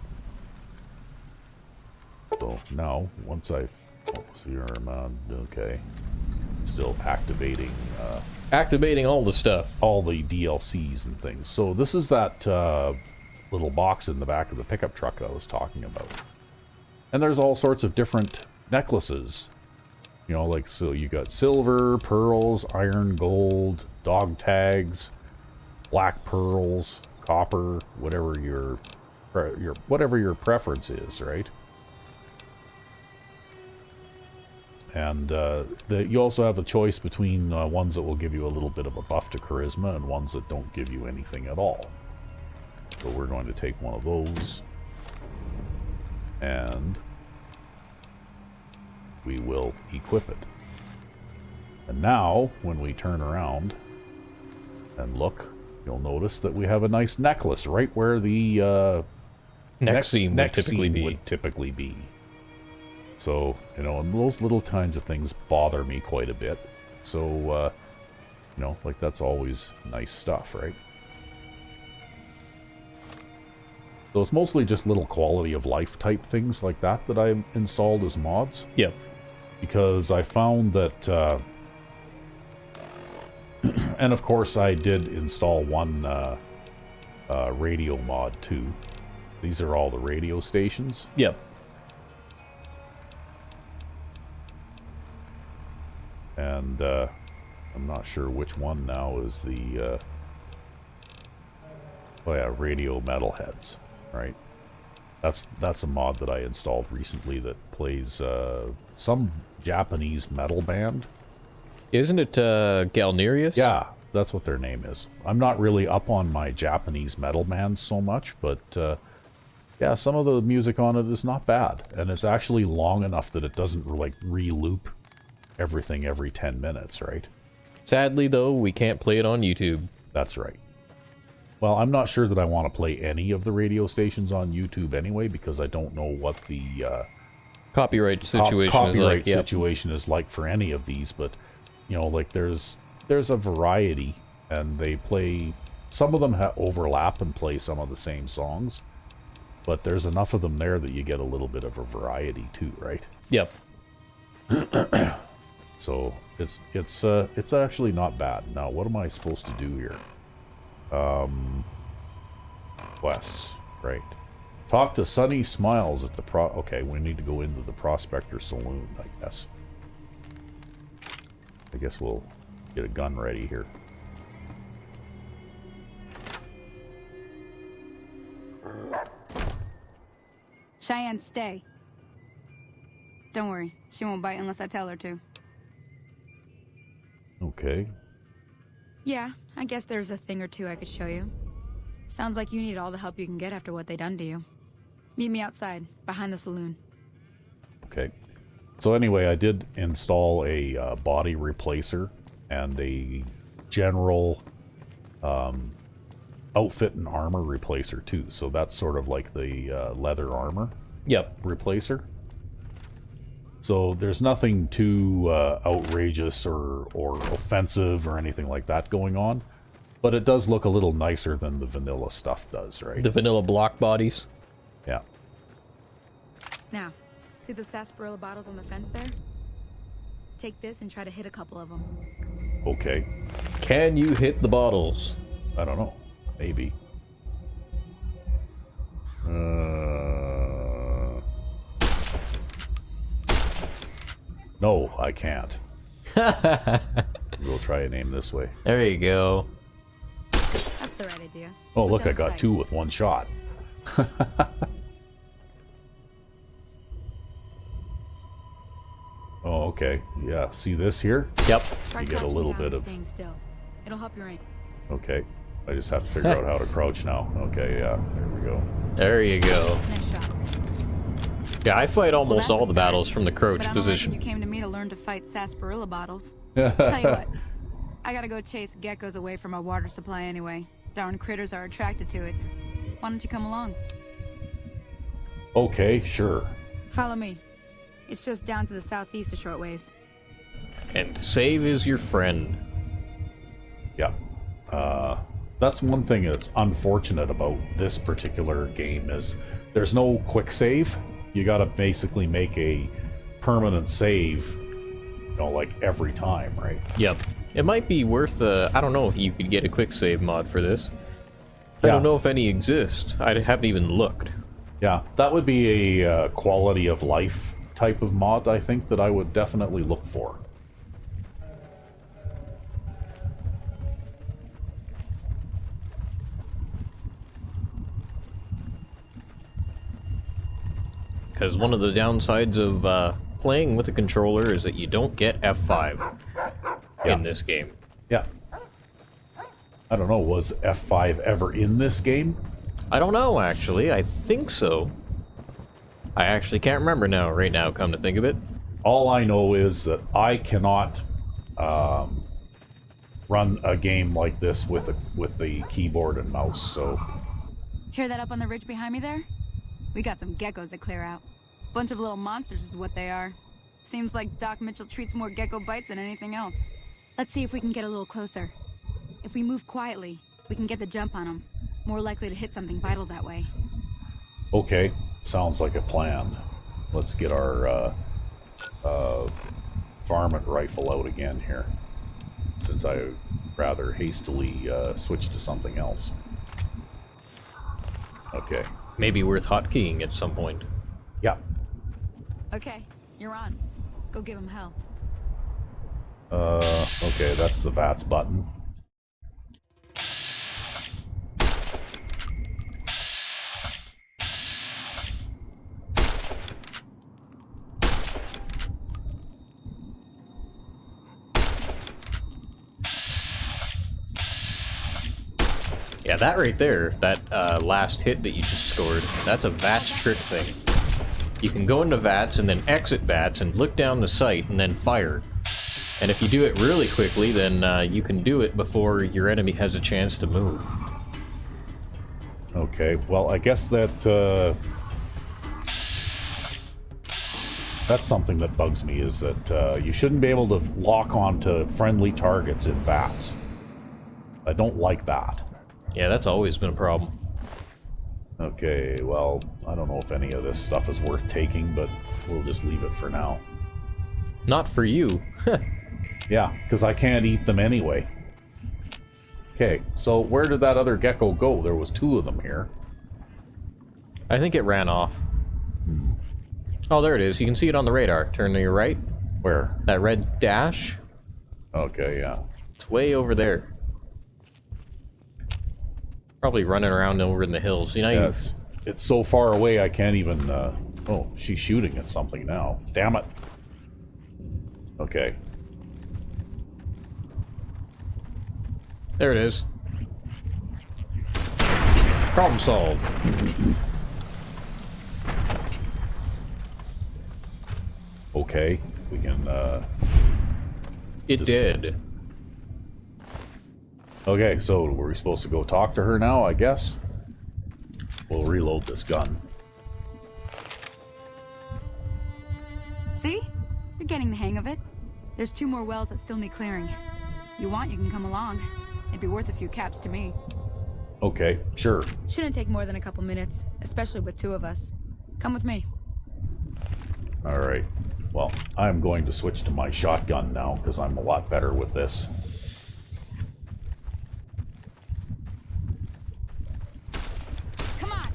So now, once I've... Oh, see your man. Okay. Still activating... Activating all the stuff. all the DLCs and things. So this is that little box in the back of the pickup truck I was talking about. And there's all sorts of different necklaces. You know, like, so you got silver, pearls, iron, gold, dog tags, black pearls, copper, whatever your preference is, right? And you also have a choice between ones that will give you a little bit of a buff to charisma and ones that don't give you anything at all. So we're going to take one of those. And we will equip it. And now, when we turn around and look, you'll notice that we have a nice necklace right where the Next scene would typically be. So, you know, and those little kinds of things bother me quite a bit. So, you know, like, that's always nice stuff, right? So it's mostly just little quality of life type things like that that I installed as mods. Yep. Because I found that, and of course I did install one radio mod too. These are all the radio stations. Yep. And I'm not sure which one now is the, oh yeah, radio metalheads, right? That's a mod that I installed recently that plays some Japanese metal band. Isn't it Galnerius? Yeah, that's what their name is. I'm not really up on my Japanese metal bands so much, but yeah, some of the music on it is not bad. And it's actually long enough that it doesn't like re-loop everything every 10 minutes, right? Sadly, though, we can't play it on YouTube. That's right. Well, I'm not sure that I want to play any of the radio stations on YouTube anyway, because I don't know what the Copyright situation copyright is like. situation is like for any of these. But you know, like there's a variety, and they play. Some of them overlap and play some of the same songs, but there's enough of them there that you get a little bit of a variety too, right? Yep. So it's actually not bad. Now, what am I supposed to do here? Quests, right. Talk to Sunny Smiles at the okay, we need to go into the Prospector Saloon, I guess. I guess we'll get a gun ready here. Cheyenne, stay. Don't worry, she won't bite unless I tell her to. Okay. Yeah, I guess there's a thing or two I could show you. Sounds like you need all the help you can get after what they done to you. Meet me outside, behind the saloon. Okay. So anyway, I did install a body replacer and a general outfit and armor replacer too. So that's sort of like the leather armor replacer. So there's nothing too outrageous or offensive or anything like that going on. But it does look a little nicer than the vanilla stuff does, right? The vanilla block bodies. Yeah. Now, see the sarsaparilla bottles on the fence there? Take this and try to hit a couple of them. Okay. Can you hit the bottles? I don't know. Maybe. No, I can't. We'll try and aim this way. There you go. That's the right idea. Oh, Put look, them I got aside. 2 with 1 shot. Oh, okay. Yeah, see this here? Yep. Try You get a crouching little down bit and of... staying still. It'll help your aim. Okay. I just have to figure out how to crouch now. Okay, yeah. There we go. There you go. Nice shot. Yeah, I fight Well, almost that's a all the start, battles from the but crouch I don't position. reckon you came to me to learn to fight sarsaparilla bottles. Tell you what, I gotta go chase geckos away from our water supply anyway. Darn critters are attracted to it. Why don't you come along? Okay, sure. Follow me. It's just down to the southeast a short ways. And save is your friend. Yeah. That's one thing that's unfortunate about this particular game is there's no quick save. You gotta basically make a permanent save, you know, like every time, right? Yep. It might be worth, I don't know if you could get a quick save mod for this. I Yeah. don't know if any exist. I haven't even looked. Yeah, that would be a quality of life type of mod, I think, that I would definitely look for. Because one of the downsides of playing with a controller is that you don't get F5 in this game. Yeah. I don't know, was F5 ever in this game? I don't know, actually. I think so. I actually can't remember now, right now, come to think of it. All I know is that I cannot run a game like this with the keyboard and mouse, so... Hear that up on the ridge behind me there? We got some geckos to clear out. Bunch of little monsters is what they are. Seems like Doc Mitchell treats more gecko bites than anything else. Let's see if we can get a little closer. If we move quietly, we can get the jump on them. More likely to hit something vital that way. Okay, sounds like a plan. Let's get our varmint rifle out again here, since I rather hastily switched to something else. Okay. Maybe worth hotkeying at some point. Yeah. Okay, you're on. Go give him hell. Okay, that's the VATS button. Yeah, that right there, that last hit that you just scored, that's a VATS trick thing. You can go into VATS and then exit VATS and look down the sight and then fire. And if you do it really quickly, then you can do it before your enemy has a chance to move. Okay, well, I guess that's something that bugs me, is that you shouldn't be able to lock onto friendly targets in VATS. I don't like that. Yeah, that's always been a problem. Okay, well, I don't know if any of this stuff is worth taking, but we'll just leave it for now. Not for you. Yeah, because I can't eat them anyway. Okay, so where did that other gecko go? There was 2 of them here. I think it ran off. Oh, there it is. You can see it on the radar. Turn to your right. Where? That red dash. Okay, yeah. It's way over there. Probably running around over in the hills. You know, Yeah, it's so far away I can't even... Oh, she's shooting at something now. Damn it. Okay. There it is. Problem solved. Okay, we can, It did. Okay, so were we supposed to go talk to her now, I guess? We'll reload this gun. See? You're getting the hang of it. There's 2 more wells that still need clearing. You want, you can come along. It'd be worth a few caps to me. Okay, sure. Shouldn't take more than a couple minutes, especially with 2 of us. Come with me. Alright. Well, I'm going to switch to my shotgun now, because I'm a lot better with this. Come on!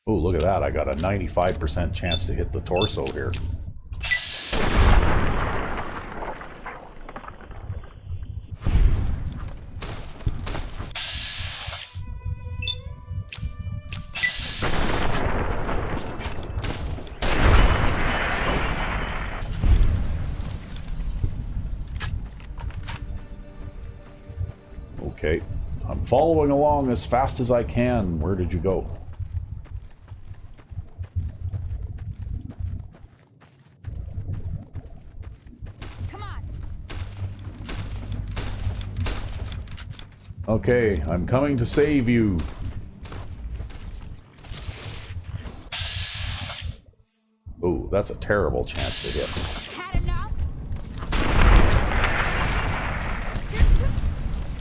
Oh, look at that. I got a 95% chance to hit the torso here. Okay. I'm following along as fast as I can. Where did you go? Come on! Okay, I'm coming to save you. Oh, that's a terrible chance to hit. Had enough?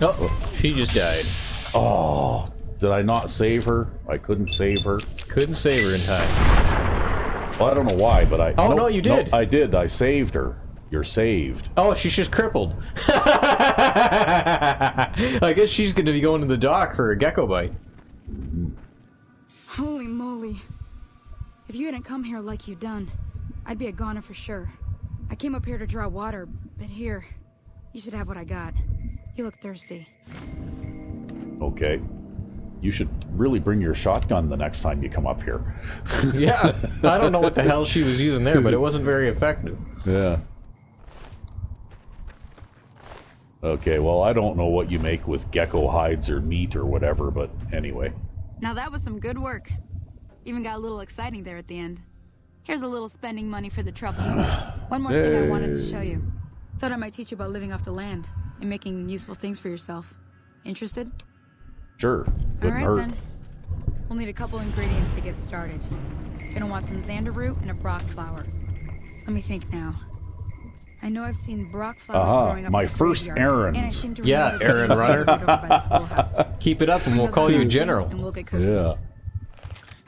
Oh, she just died. Oh, did I not save her? I couldn't save her. Couldn't save her in time. Well, I don't know why, but I... Oh, no, you did. No, I did. I saved her. You're saved. Oh, she's just crippled. I guess she's going to be going to the dock for a gecko bite. Holy moly. If you hadn't come here like you done, I'd be a goner for sure. I came up here to draw water, but here, you should have what I got. You look thirsty. Okay. You should really bring your shotgun the next time you come up here. Yeah, I don't know what the hell she was using there, but it wasn't very effective. Yeah. Okay, well, I don't know what you make with gecko hides or meat or whatever, but anyway. Now that was some good work. Even got a little exciting there at the end. Here's a little spending money for the trouble. One more thing I wanted to show you. Thought I might teach you about living off the land and making useful things for yourself. Interested? Sure. Couldn't Alright hurt. then. We'll need a couple ingredients to get started. Gonna want some xander root and a brock flower. Let me think now. I know I've seen Brock flowers growing up my in the first graveyard, and I errands. seem to Yeah, remember errand being runner. over by the schoolhouse. Keep it up and we'll call you General. And we'll get cooking. Yeah.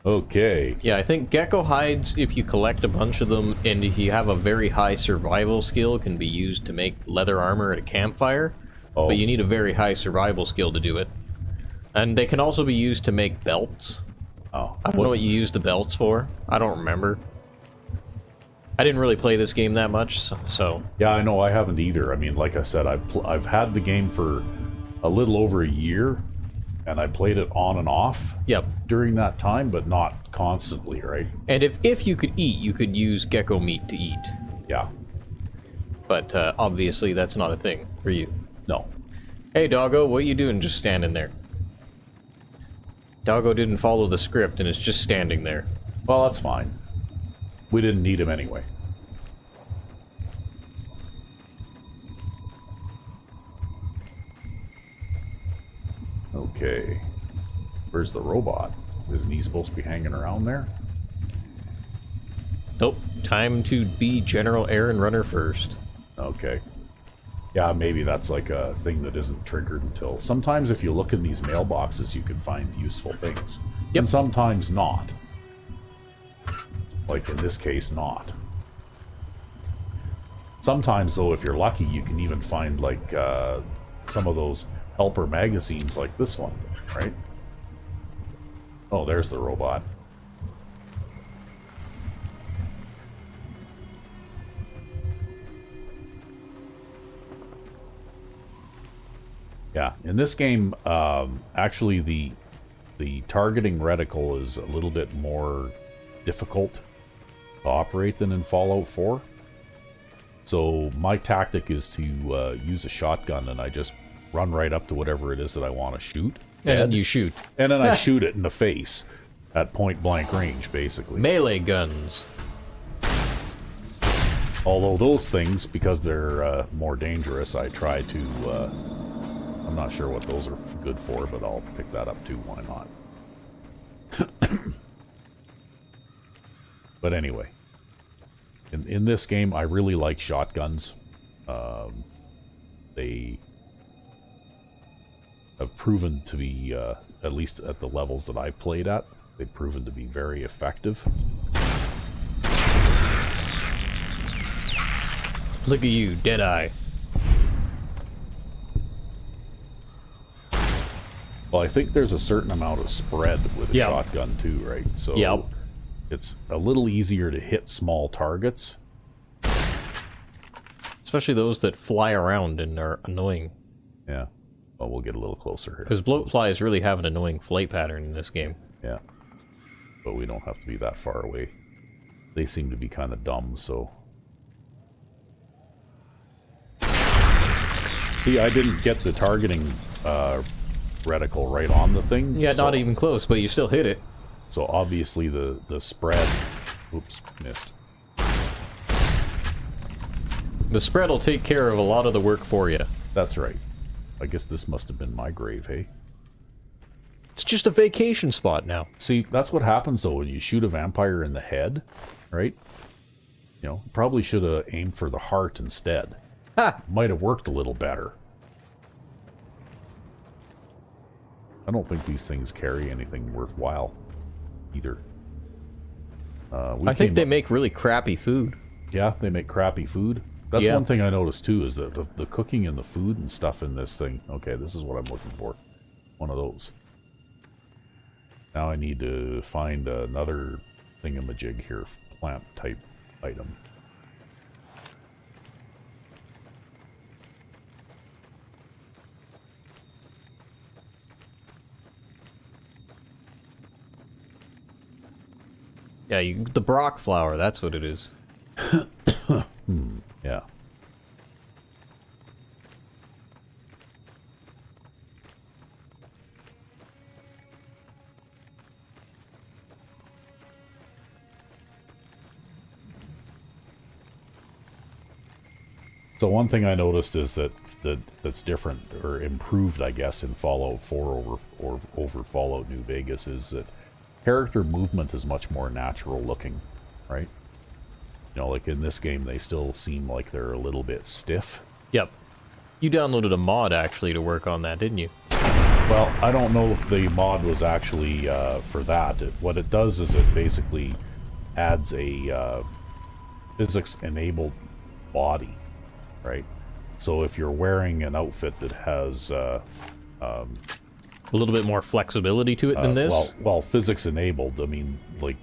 Okay. Yeah, I think gecko hides, if you collect a bunch of them and if you have a very high survival skill, can be used to make leather armor at a campfire. Oh. But you need a very high survival skill to do it. And they can also be used to make belts. Oh. I don't know what you use the belts for. I don't remember. I didn't really play this game that much, so... Yeah, I know, I haven't either. I mean, like I said, I've had the game for a little over a year, and I played it on and off Yep. during that time, but not constantly, right? And if you could eat, you could use gecko meat to eat. Yeah. But obviously that's not a thing for you. No. Hey, doggo, what you doing just standing there? Doggo didn't follow the script and is just standing there. Well, that's fine. We didn't need him anyway. Okay. Where's the robot? Isn't he supposed to be hanging around there? Nope. Time to be General Aaron Runner first. Okay. Yeah, maybe that's like a thing that isn't triggered until... Sometimes if you look in these mailboxes, you can find useful things. Yep. And sometimes not. Like in this case, not. Sometimes, though, if you're lucky, you can even find, like, some of those helper magazines like this one, right? Oh, there's the robot. Yeah, in this game, actually the targeting reticle is a little bit more difficult to operate than in Fallout 4. So my tactic is to use a shotgun, and I just run right up to whatever it is that I want to shoot. And then you shoot. And then I shoot it in the face at point blank range, basically. Melee guns. Although those things, because they're more dangerous, I try to... I'm not sure what those are good for, but I'll pick that up too. Why not? But anyway, in this game, I really like shotguns. They have proven to be, at least at the levels that I played at, they've proven to be very effective. Look at you, Deadeye. Well, I think there's a certain amount of spread with a shotgun too, right? So it's a little easier to hit small targets. Especially those that fly around and are annoying. Yeah. Well, we'll get a little closer here. Because bloatflies really have an annoying flight pattern in this game. Yeah. But we don't have to be that far away. They seem to be kind of dumb, so... See, I didn't get the targeting reticle right on the thing. Yeah, so, not even close, but you still hit it. So obviously the spread... Oops, missed. The spread will take care of a lot of the work for you. That's right. I guess this must have been my grave, hey? It's just a vacation spot now. See, that's what happens, though, when you shoot a vampire in the head, right? You know, probably should have aimed for the heart instead. Ha! Might have worked a little better. I don't think these things carry anything worthwhile, either. I think they make really crappy food. Yeah, they make crappy food. That's Yeah. one thing I noticed, too, is that the cooking and the food and stuff in this thing. Okay, this is what I'm looking for. One of those. Now I need to find another thingamajig here, plant-type item. Yeah, the Brock flower, that's what it is. Yeah. So one thing I noticed is that's different or improved, I guess, in Fallout 4 over Fallout New Vegas is that character movement is much more natural looking, right? You know, like in this game, they still seem like they're a little bit stiff. Yep. You downloaded a mod, actually, to work on that, didn't you? Well, I don't know if the mod was actually for that. What it does is it basically adds a physics-enabled body, right? So if you're wearing an outfit that has a little bit more flexibility to it than this? Well, physics-enabled, I mean, like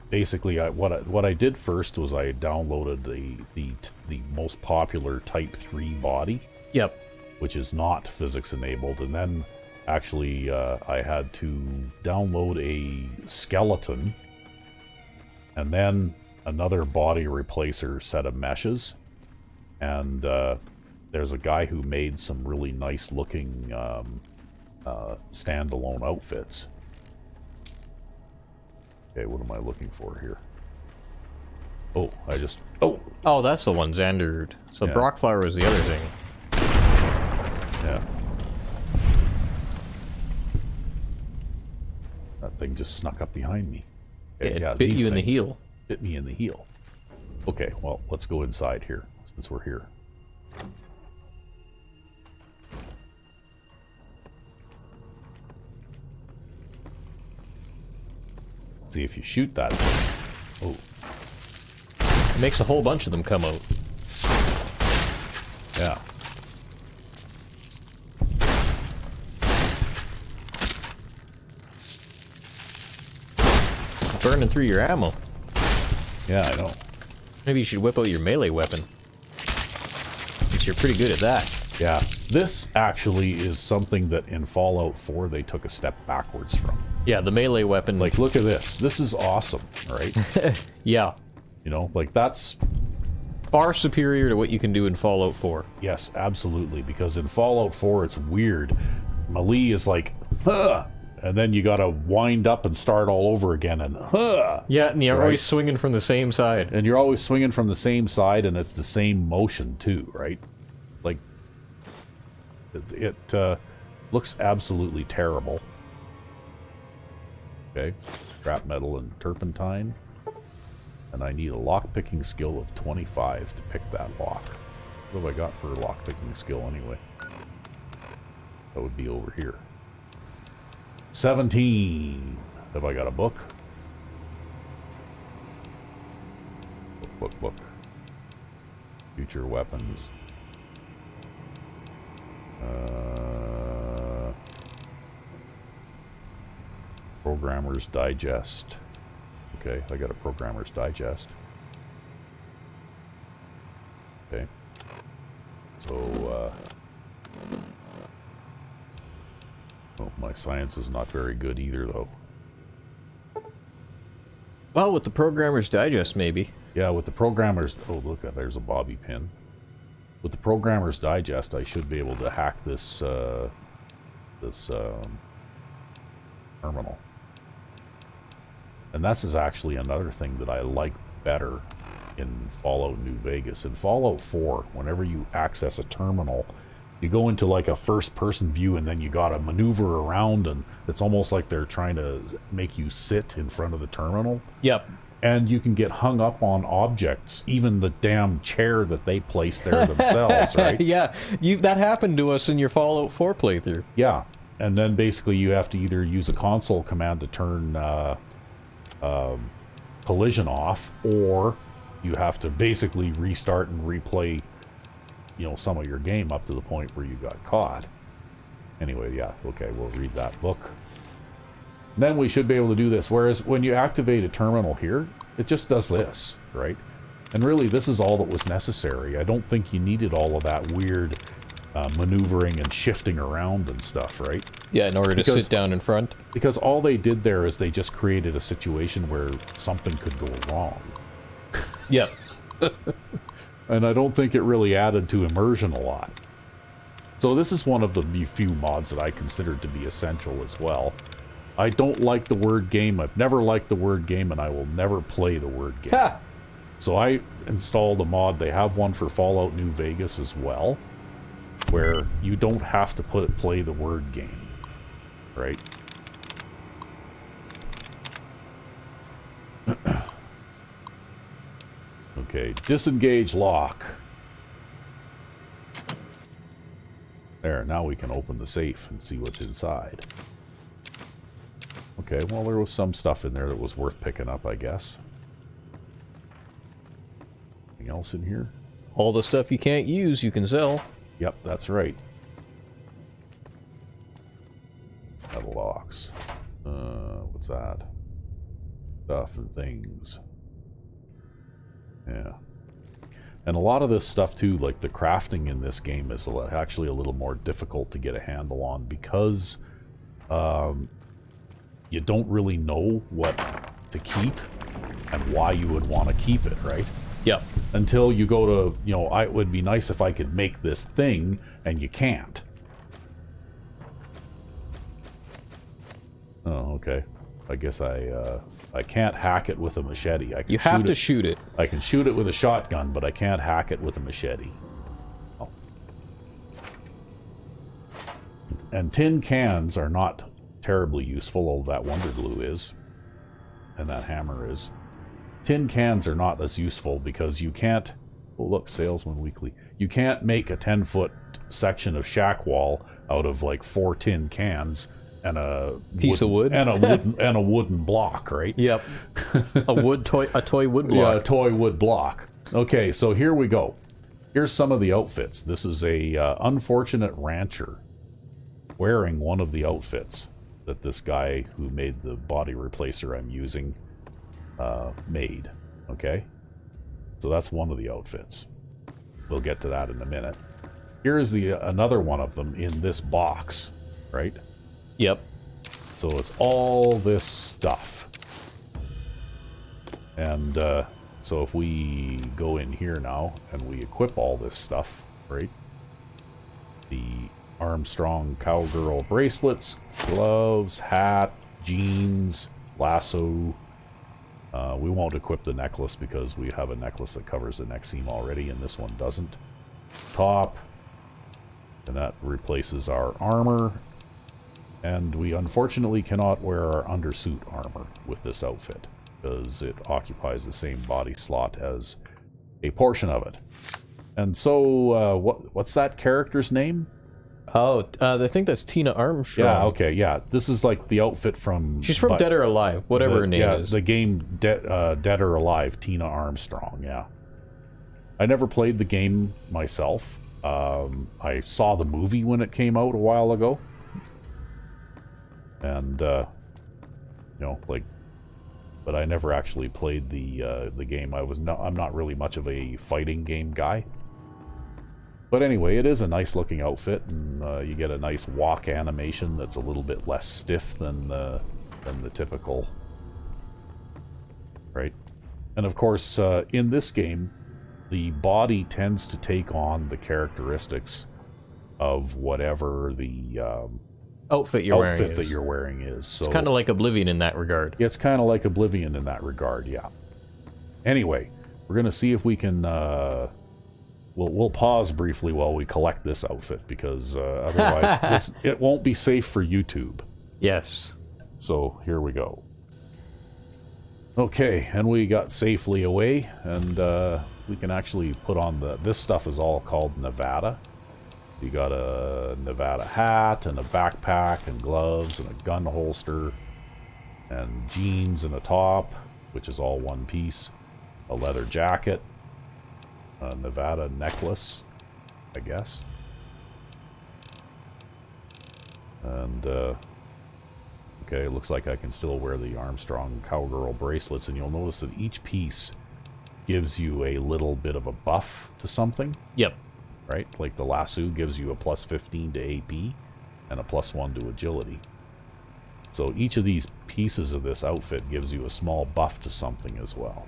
basically, what I did first was I downloaded the most popular Type 3 body. Yep. Which is not physics enabled, and then actually I had to download a skeleton, and then another body replacer set of meshes, and there's a guy who made some really nice looking standalone outfits. Okay, what am I looking for here? Oh, Oh, that's the one, Xander. So yeah. Brockflower was the other thing. Yeah. That thing just snuck up behind me. Okay, It bit you in the heel. Bit me in the heel. Okay, well, let's go inside here, since we're here. See if you shoot that thing. Oh. It makes a whole bunch of them come out. Yeah. Burning through your ammo. Yeah, I know. Maybe you should whip out your melee weapon. Since you're pretty good at that. Yeah. This actually is something that in Fallout 4 they took a step backwards from. Yeah, the melee weapon. Like, look at this. This is awesome, right? Yeah. You know, like, that's far superior to what you can do in Fallout 4. Yes, absolutely. Because in Fallout 4, it's weird. Melee is like, huh! And then you gotta wind up and start all over again, and huh! Yeah, and you're right? always swinging from the same side. And you're always swinging from the same side, and it's the same motion, too, right? Like, it looks absolutely terrible. Okay, scrap metal and turpentine. And I need a lock-picking skill of 25 to pick that lock. What have I got for a lock-picking skill anyway? That would be over here. 17! Have I got a book? Book. Future weapons. Programmer's Digest. Okay, I got a Programmer's Digest. Okay. So, oh, my science is not very good either, though. Well, with the Programmer's Digest, maybe. Yeah, with the Programmer's... Oh, look, there's a bobby pin. With the Programmer's Digest, I should be able to hack this, terminal. And this is actually another thing that I like better in Fallout New Vegas. In Fallout 4, whenever you access a terminal, you go into like a first-person view and then you gotta maneuver around, and it's almost like they're trying to make you sit in front of the terminal. Yep. And you can get hung up on objects, even the damn chair that they place there themselves, right? Yeah, that happened to us in your Fallout 4 playthrough. Yeah, and then basically you have to either use a console command to turn collision off, or you have to basically restart and replay, you know, some of your game up to the point where you got caught. Anyway, yeah, okay, we'll read that book. Then we should be able to do this, whereas when you activate a terminal here, it just does this, right? And really, this is all that was necessary. I don't think you needed all of that weird maneuvering and shifting around and stuff, right? Yeah, in order to sit down in front. Because all they did there is they just created a situation where something could go wrong. Yep. And I don't think it really added to immersion a lot. So this is one of the few mods that I consider to be essential as well. I don't like the word game. I've never liked the word game, and I will never play the word game. Ha! So I installed a mod. They have one for Fallout New Vegas as well, where you don't have to play the word game, right? Okay, disengage lock. There, now we can open the safe and see what's inside. Okay, well, there was some stuff in there that was worth picking up, I guess. Anything else in here? All the stuff you can't use, you can sell. Yep, that's right. Metal box. What's that? Stuff and things. Yeah. And a lot of this stuff too, like the crafting in this game is actually a little more difficult to get a handle on because you don't really know what to keep and why you would want to keep it, right? Yep. Until you go to, you know, it would be nice if I could make this thing, and you can't. Oh, okay. I guess I can't hack it with a machete. I can You have to shoot it. I can shoot it with a shotgun, but I can't hack it with a machete. Oh. And tin cans are not terribly useful, although that wonder glue is. And that hammer is. Tin cans are not as useful because you can't... Oh, look, Salesman Weekly. You can't make a 10-foot section of shack wall out of, like, 4 tin cans and a... Piece of wood? And a wooden block, right? Yep. A toy wood block. Yeah, a toy wood block. Okay, so here we go. Here's some of the outfits. This is a unfortunate rancher wearing one of the outfits that this guy who made the body replacer I'm using made. Okay? So that's one of the outfits. We'll get to that in a minute. Here's another one of them in this box, right? Yep. So it's all this stuff. And so if we go in here now and we equip all this stuff, right? The Armstrong Cowgirl bracelets, gloves, hat, jeans, lasso. We won't equip the necklace because we have a necklace that covers the neck seam already and this one doesn't. Top. And that replaces our armor. And we unfortunately cannot wear our undersuit armor with this outfit because it occupies the same body slot as a portion of it. And so, what's that character's name? Oh, I think that's Tina Armstrong. Yeah, okay, yeah. This is like the outfit from... She's from Dead or Alive, whatever her name is. The game Dead or Alive, Tina Armstrong, yeah. I never played the game myself. I saw the movie when it came out a while ago. And, you know, like... But I never actually played the game. I'm not really much of a fighting game guy. But anyway, it is a nice looking outfit, and you get a nice walk animation that's a little bit less stiff than the typical, right? And of course, in this game, the body tends to take on the characteristics of whatever the outfit that you're wearing is. So it's kind of like Oblivion in that regard. It's kind of like Oblivion in that regard, yeah. Anyway, we're gonna see if we can. We'll pause briefly while we collect this outfit because otherwise it won't be safe for YouTube. Yes. So here we go. Okay, and we got safely away, and we can actually put on this stuff is all called Nevada. You got a Nevada hat and a backpack and gloves and a gun holster and jeans and a top, which is all one piece, a leather jacket, a Nevada necklace, I guess. And, okay, it looks like I can still wear the Armstrong Cowgirl bracelets, and you'll notice that each piece gives you a little bit of a buff to something. Yep. Right? Like the lasso gives you a plus 15 to AP and a plus 1 to agility. So each of these pieces of this outfit gives you a small buff to something as well.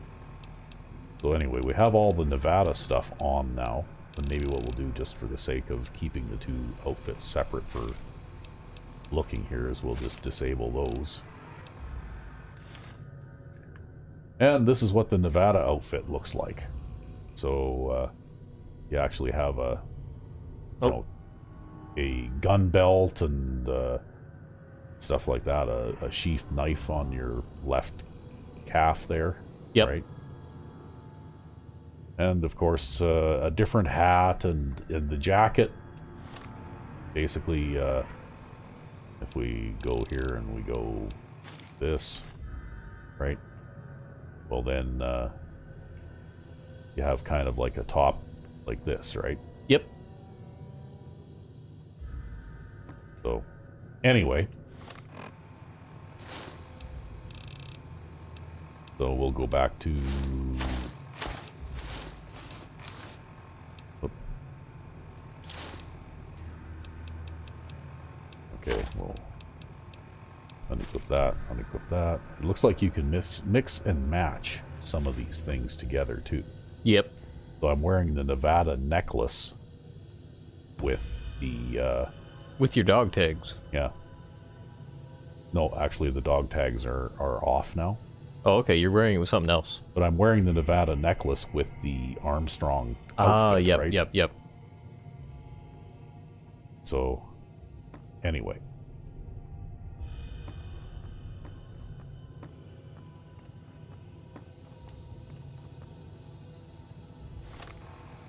So anyway, we have all the Nevada stuff on now, and maybe what we'll do just for the sake of keeping the two outfits separate for looking here is we'll just disable those. And this is what the Nevada outfit looks like. So you actually have a gun belt and stuff like that, a sheath knife on your left calf there. Yep. Right? And of course, a different hat and the jacket. Basically, if we go here and we go this, right? Well then, you have kind of like a top like this, right? Yep. So, anyway. So we'll go back to... Oop. Okay, we'll unequip that, unequip that. It looks like you can mix and match some of these things together too. Yep. So I'm wearing the Nevada necklace with the... With your dog tags. Yeah. No, actually the dog tags are off now. Oh, okay, you're wearing it with something else. But I'm wearing the Nevada necklace with the Armstrong outfit, yep, right? yep. So, anyway.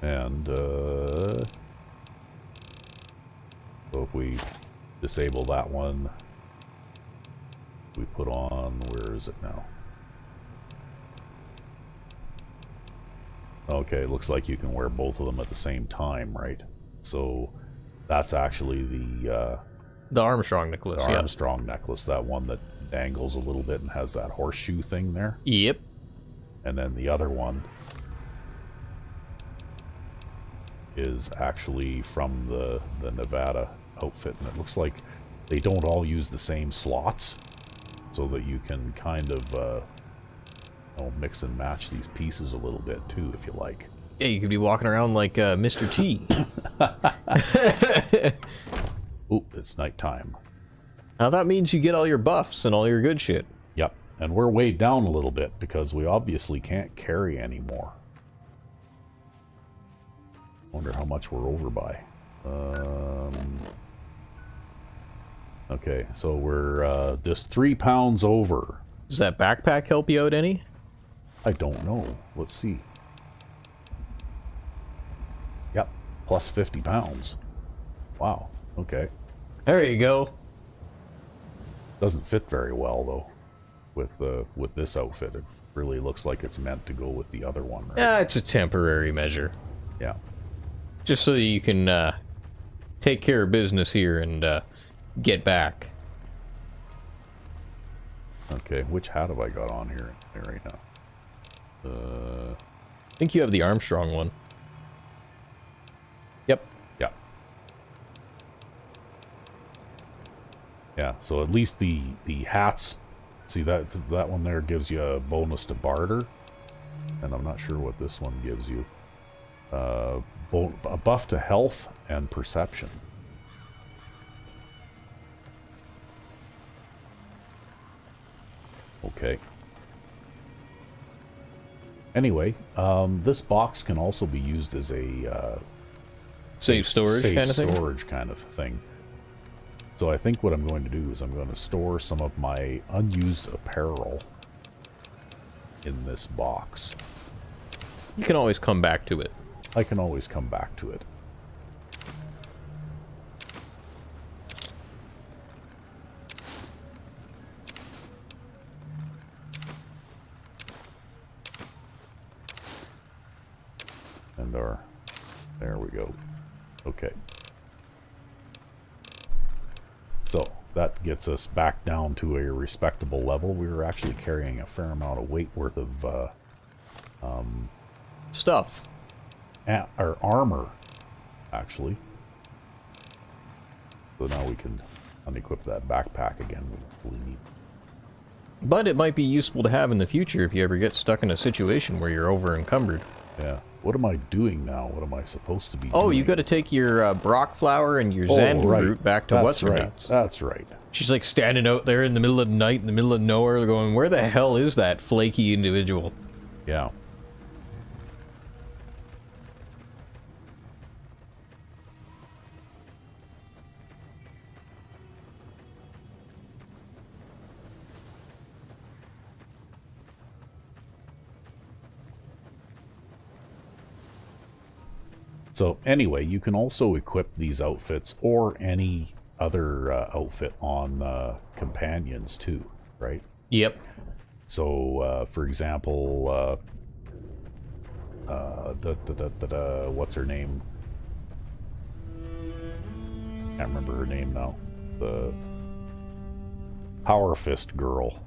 And, so if we disable that one, we put on, where is it now? Okay, looks like you can wear both of them at the same time, right? So that's actually the Armstrong necklace. the Armstrong necklace, that one that dangles a little bit and has that horseshoe thing there. Yep. And then the other one is actually from the Nevada outfit, and it looks like they don't all use the same slots, so that you can kind of mix and match these pieces a little bit too, if you like. Yeah, you could be walking around like Mr. T. Oop, it's nighttime. Now that means you get all your buffs and all your good shit. Yep, and we're weighed down a little bit because we obviously can't carry anymore. Wonder how much we're over by. Okay, so we're this 3 pounds over. Does that backpack help you out any? I don't know. Let's see. Yep, plus 50 pounds. Wow, okay. There you go. Doesn't fit very well though with this outfit. It really looks like it's meant to go with the other one, right? Yeah, it's a temporary measure. Yeah. Just so that you can take care of business here and get back. Okay, which hat have I got on here right now? I think you have the Armstrong one. Yep. Yeah. Yeah, so at least the hats, see that one there gives you a bonus to barter, and I'm not sure what this one gives you. A buff to health and perception. Okay. Anyway, this box can also be used as a safe storage kind of thing? Storage kind of thing. So I think what I'm going to do is I'm going to store some of my unused apparel in this box. You can always come back to it. I can always come back to it. And there we go. Okay. So that gets us back down to a respectable level. We were actually carrying a fair amount of weight worth of stuff. Our armor, actually. So now we can unequip that backpack again. We need. But it might be useful to have in the future if you ever get stuck in a situation where you're over encumbered. Yeah. What am I doing now? What am I supposed to be doing? Oh, you got to take your Brock flower and your Zen route back to what's her nuts. That's right. She's like standing out there in the middle of the night, in the middle of nowhere, going, "Where the hell is that flaky individual?" Yeah. So anyway, you can also equip these outfits or any other outfit on companions too, right? Yep. So, for example, what's her name? Can't remember her name now. The Power Fist girl.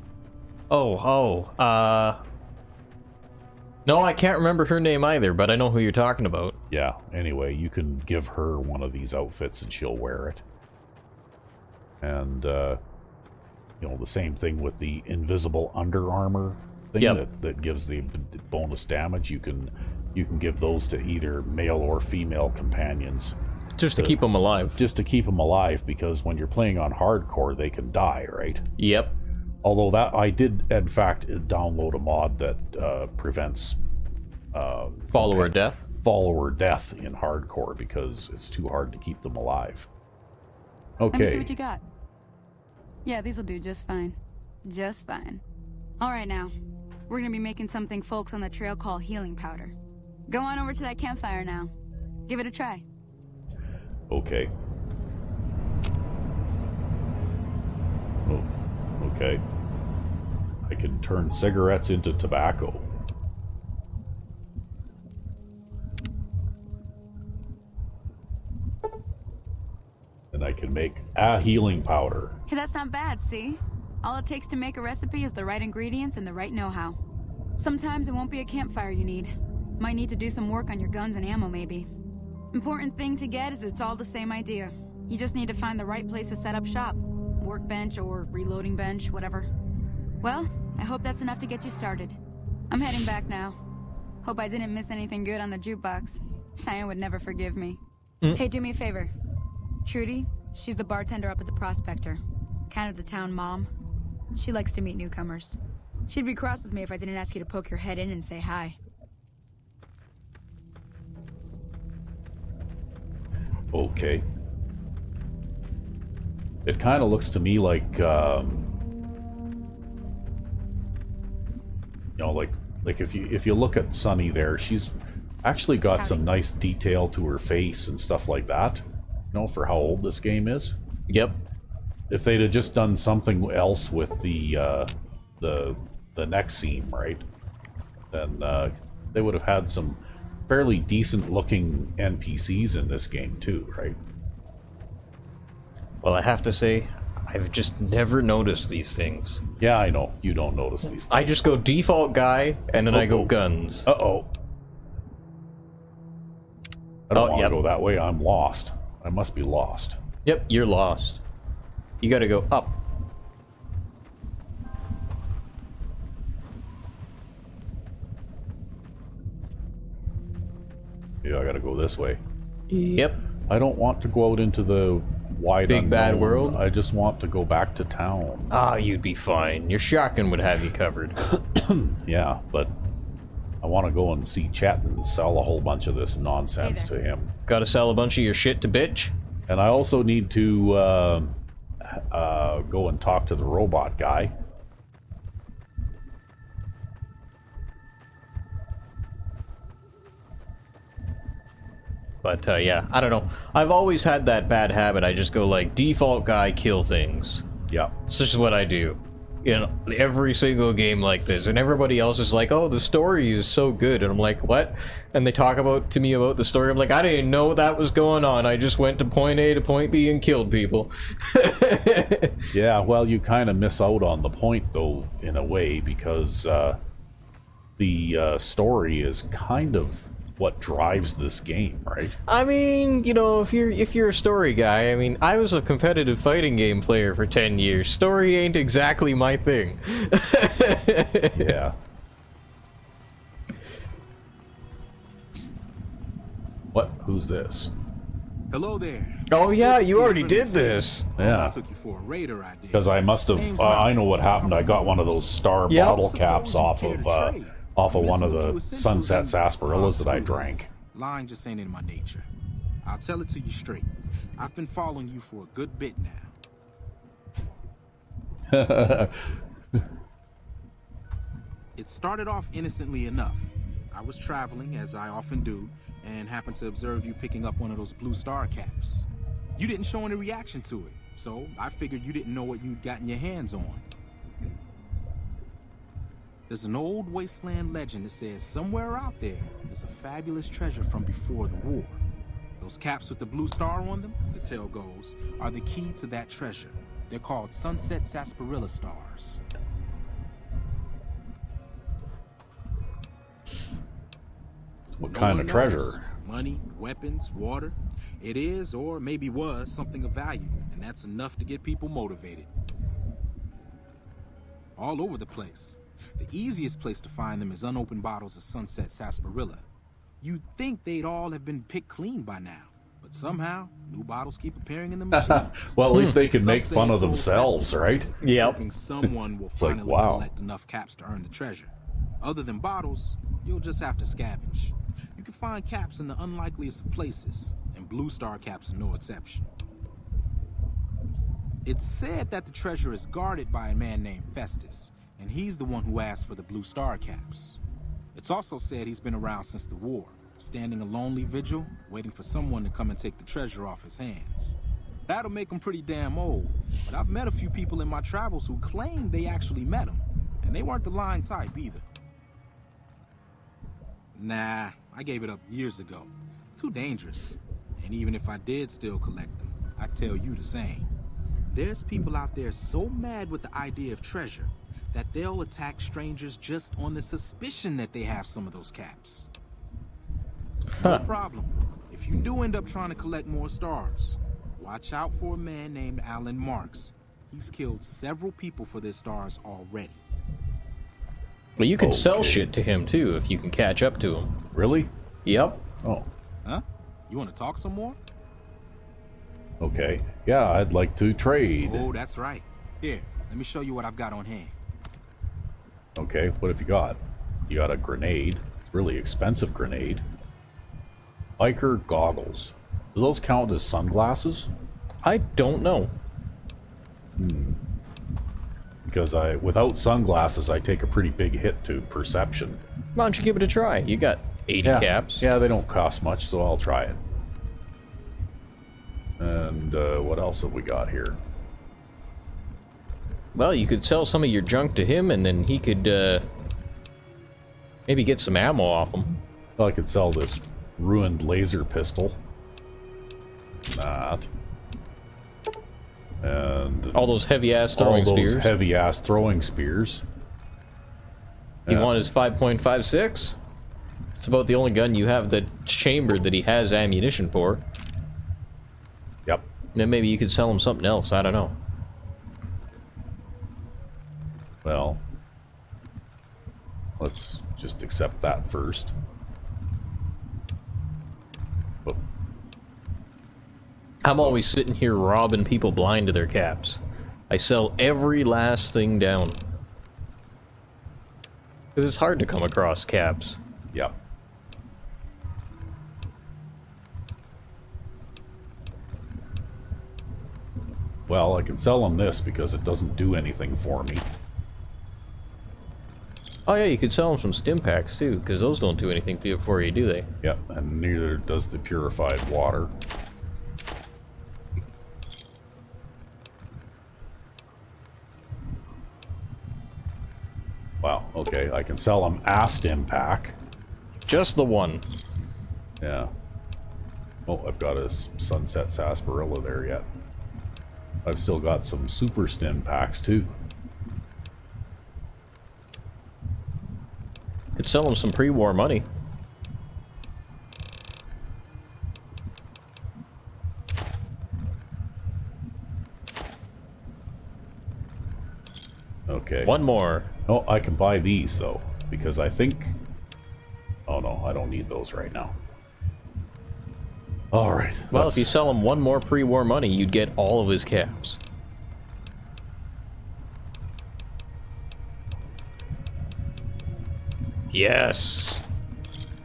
No, I can't remember her name either, but I know who you're talking about. Yeah, anyway, you can give her one of these outfits and she'll wear it. And, you know, the same thing with the invisible under armor thing that gives the bonus damage. You can give those to either male or female companions. Just to keep them alive. Just to keep them alive, because when you're playing on hardcore, they can die, right? Yep. Although that I did, in fact, download a mod that prevents follower death in hardcore because it's too hard to keep them alive. Okay. Let me see what you got. Yeah, these'll do just fine. Just fine. All right, now. We're gonna be making something folks on the trail call healing powder. Go on over to that campfire now. Give it a try. Okay. Oh, okay. I can turn cigarettes into tobacco. And I can make a healing powder. Hey, that's not bad, see? All it takes to make a recipe is the right ingredients and the right know-how. Sometimes it won't be a campfire you need. Might need to do some work on your guns and ammo, maybe. Important thing to get is it's all the same idea. You just need to find the right place to set up shop. Workbench or reloading bench, whatever. Well, I hope that's enough to get you started. I'm heading back now. Hope I didn't miss anything good on the jukebox. Cheyenne would never forgive me. Hey, do me a favor. Trudy, she's the bartender up at the Prospector. Kind of the town mom. She likes to meet newcomers. She'd be cross with me if I didn't ask you to poke your head in and say hi. Okay. It kind of looks to me like, you know, like if you look at Sunny there, she's actually got some nice detail to her face and stuff like that. You know, for how old this game is. Yep. If they'd have just done something else with the neck seam, right, then they would have had some fairly decent looking NPCs in this game too, right? Well, I have to say, I've just never noticed these things. Yeah, I know. You don't notice these things. I just go default guy, and then I go guns. Uh-oh. I don't want to go that way. I'm lost. I must be lost. Yep, you're lost. You gotta go up. Yeah, I gotta go this way. Yep. I don't want to go out into the wide big bad world. I just want to go back to town. Ah, you'd be fine. Your shotgun would have you covered. Yeah, but I want to go and see Chet and sell a whole bunch of this nonsense to him. Gotta sell a bunch of your shit to bitch? And I also need to go and talk to the robot guy. But, yeah, I don't know. I've always had that bad habit. I just go, like, default guy, kill things. Yeah. It's just what I do. In every single game like this. And everybody else is like, oh, the story is so good. And I'm like, what? And they talk to me about the story. I'm like, I didn't know that was going on. I just went to point A to point B and killed people. Yeah, well, you kind of miss out on the point, though, in a way, because the story is kind of what drives this game, right? I mean, you know, if you're a story guy, I mean, I was a competitive fighting game player for 10 years. Story ain't exactly my thing. Yeah. What? Who's this? Hello there. Oh yeah, you already did this. Yeah. Took you for a raider, I did. Because I must have. I know what happened. I got one of those star bottle caps off of one of the Sunset Sarsaparillas that I drank. Lying just ain't in my nature. I'll tell it to you straight. I've been following you for a good bit now. It started off innocently enough. I was traveling, as I often do, and happened to observe you picking up one of those blue star caps. You didn't show any reaction to it, so I figured you didn't know what you'd gotten your hands on. There's an old wasteland legend that says somewhere out there is a fabulous treasure from before the war. Those caps with the blue star on them, the tale goes, are the key to that treasure. They're called sunset sarsaparilla stars. What No kind one of knows. treasure? Money, weapons, water. It is, or maybe was, something of value, and that's enough to get people motivated. All over the place. The easiest place to find them is unopened bottles of sunset sarsaparilla. You'd think they'd all have been picked clean by now, but somehow, new bottles keep appearing in the machines. Well, at least they can Some make say fun of it's old themselves, festive right? season, Yep. hoping someone will like, finally wow. collect enough caps to earn the treasure. Other than bottles, you'll just have to scavenge. You can find caps in the unlikeliest of places, and blue star caps are no exception. It's said that the treasure is guarded by a man named Festus, and he's the one who asked for the blue star caps. It's also said he's been around since the war, standing a lonely vigil, waiting for someone to come and take the treasure off his hands. That'll make him pretty damn old, but I've met a few people in my travels who claim they actually met him, and they weren't the lying type either. Nah, I gave it up years ago. Too dangerous. And even if I did still collect them, I tell you the same. There's people out there so mad with the idea of treasure that they'll attack strangers just on the suspicion that they have some of those caps. No problem. If you do end up trying to collect more stars, watch out for a man named Alan Marks. He's killed several people for their stars already. Well, you can sell Okay. shit to him, too, if you can catch up to him. Really? Yep. Oh, Huh? You want to talk some more? okay. Yeah, I'd like to trade. Oh, that's right. Here, let me show you what I've got on hand. Okay, what have you got? You got a grenade. Really expensive grenade. Biker goggles. Do those count as sunglasses? I don't know. Because without sunglasses, I take a pretty big hit to perception. Why don't you give it a try? You got 80 caps. Yeah, they don't cost much, so I'll try it. And what else have we got here? Well, you could sell some of your junk to him, and then he could, maybe get some ammo off him. Well, I could sell this ruined laser pistol. That. And All those heavy-ass all throwing those spears. heavy-ass throwing spears. You Yeah. want his 5.56? It's about the only gun you have that's chambered that he has ammunition for. Yep. Then maybe you could sell him something else. I don't know. Well, let's just accept that first. Oh, I'm always sitting here robbing people blind to their caps. I sell every last thing down. Because it's hard to come across caps. yep. Well, I can sell them this because it doesn't do anything for me. Oh yeah, you could sell them some stim packs too, because those don't do anything for you, do they? Yep, and neither does the purified water. Wow, okay, I can sell them a stim pack. Just the one. Yeah. Oh, I've got a sunset sarsaparilla there yet. I've still got some super stim packs too. Could sell them some pre-war money. Okay. One more. Oh, I can buy these though, because I think... Oh no, I don't need those right now. Alright. Well, if you sell him one more pre-war money, you'd get all of his caps. Yes.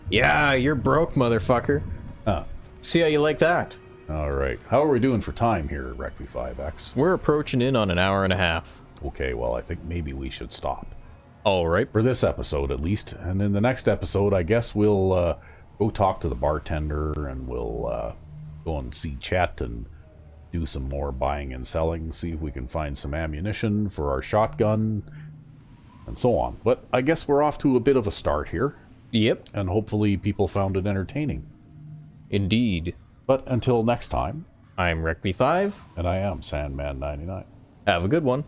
Yeah, you're broke, motherfucker. Huh. See how you like that? Alright. How are we doing for time here, Recvi5X? We're approaching in on an hour and a half. Okay, well, I think maybe we should stop. All right. For this episode, at least. And in the next episode, I guess we'll go talk to the bartender, and we'll go and see Chet and do some more buying and selling, see if we can find some ammunition for our shotgun, and so on. But I guess we're off to a bit of a start here. Yep. And hopefully people found it entertaining. Indeed. But until next time, I'm Rec5. and I am Sandman99. Have a good one.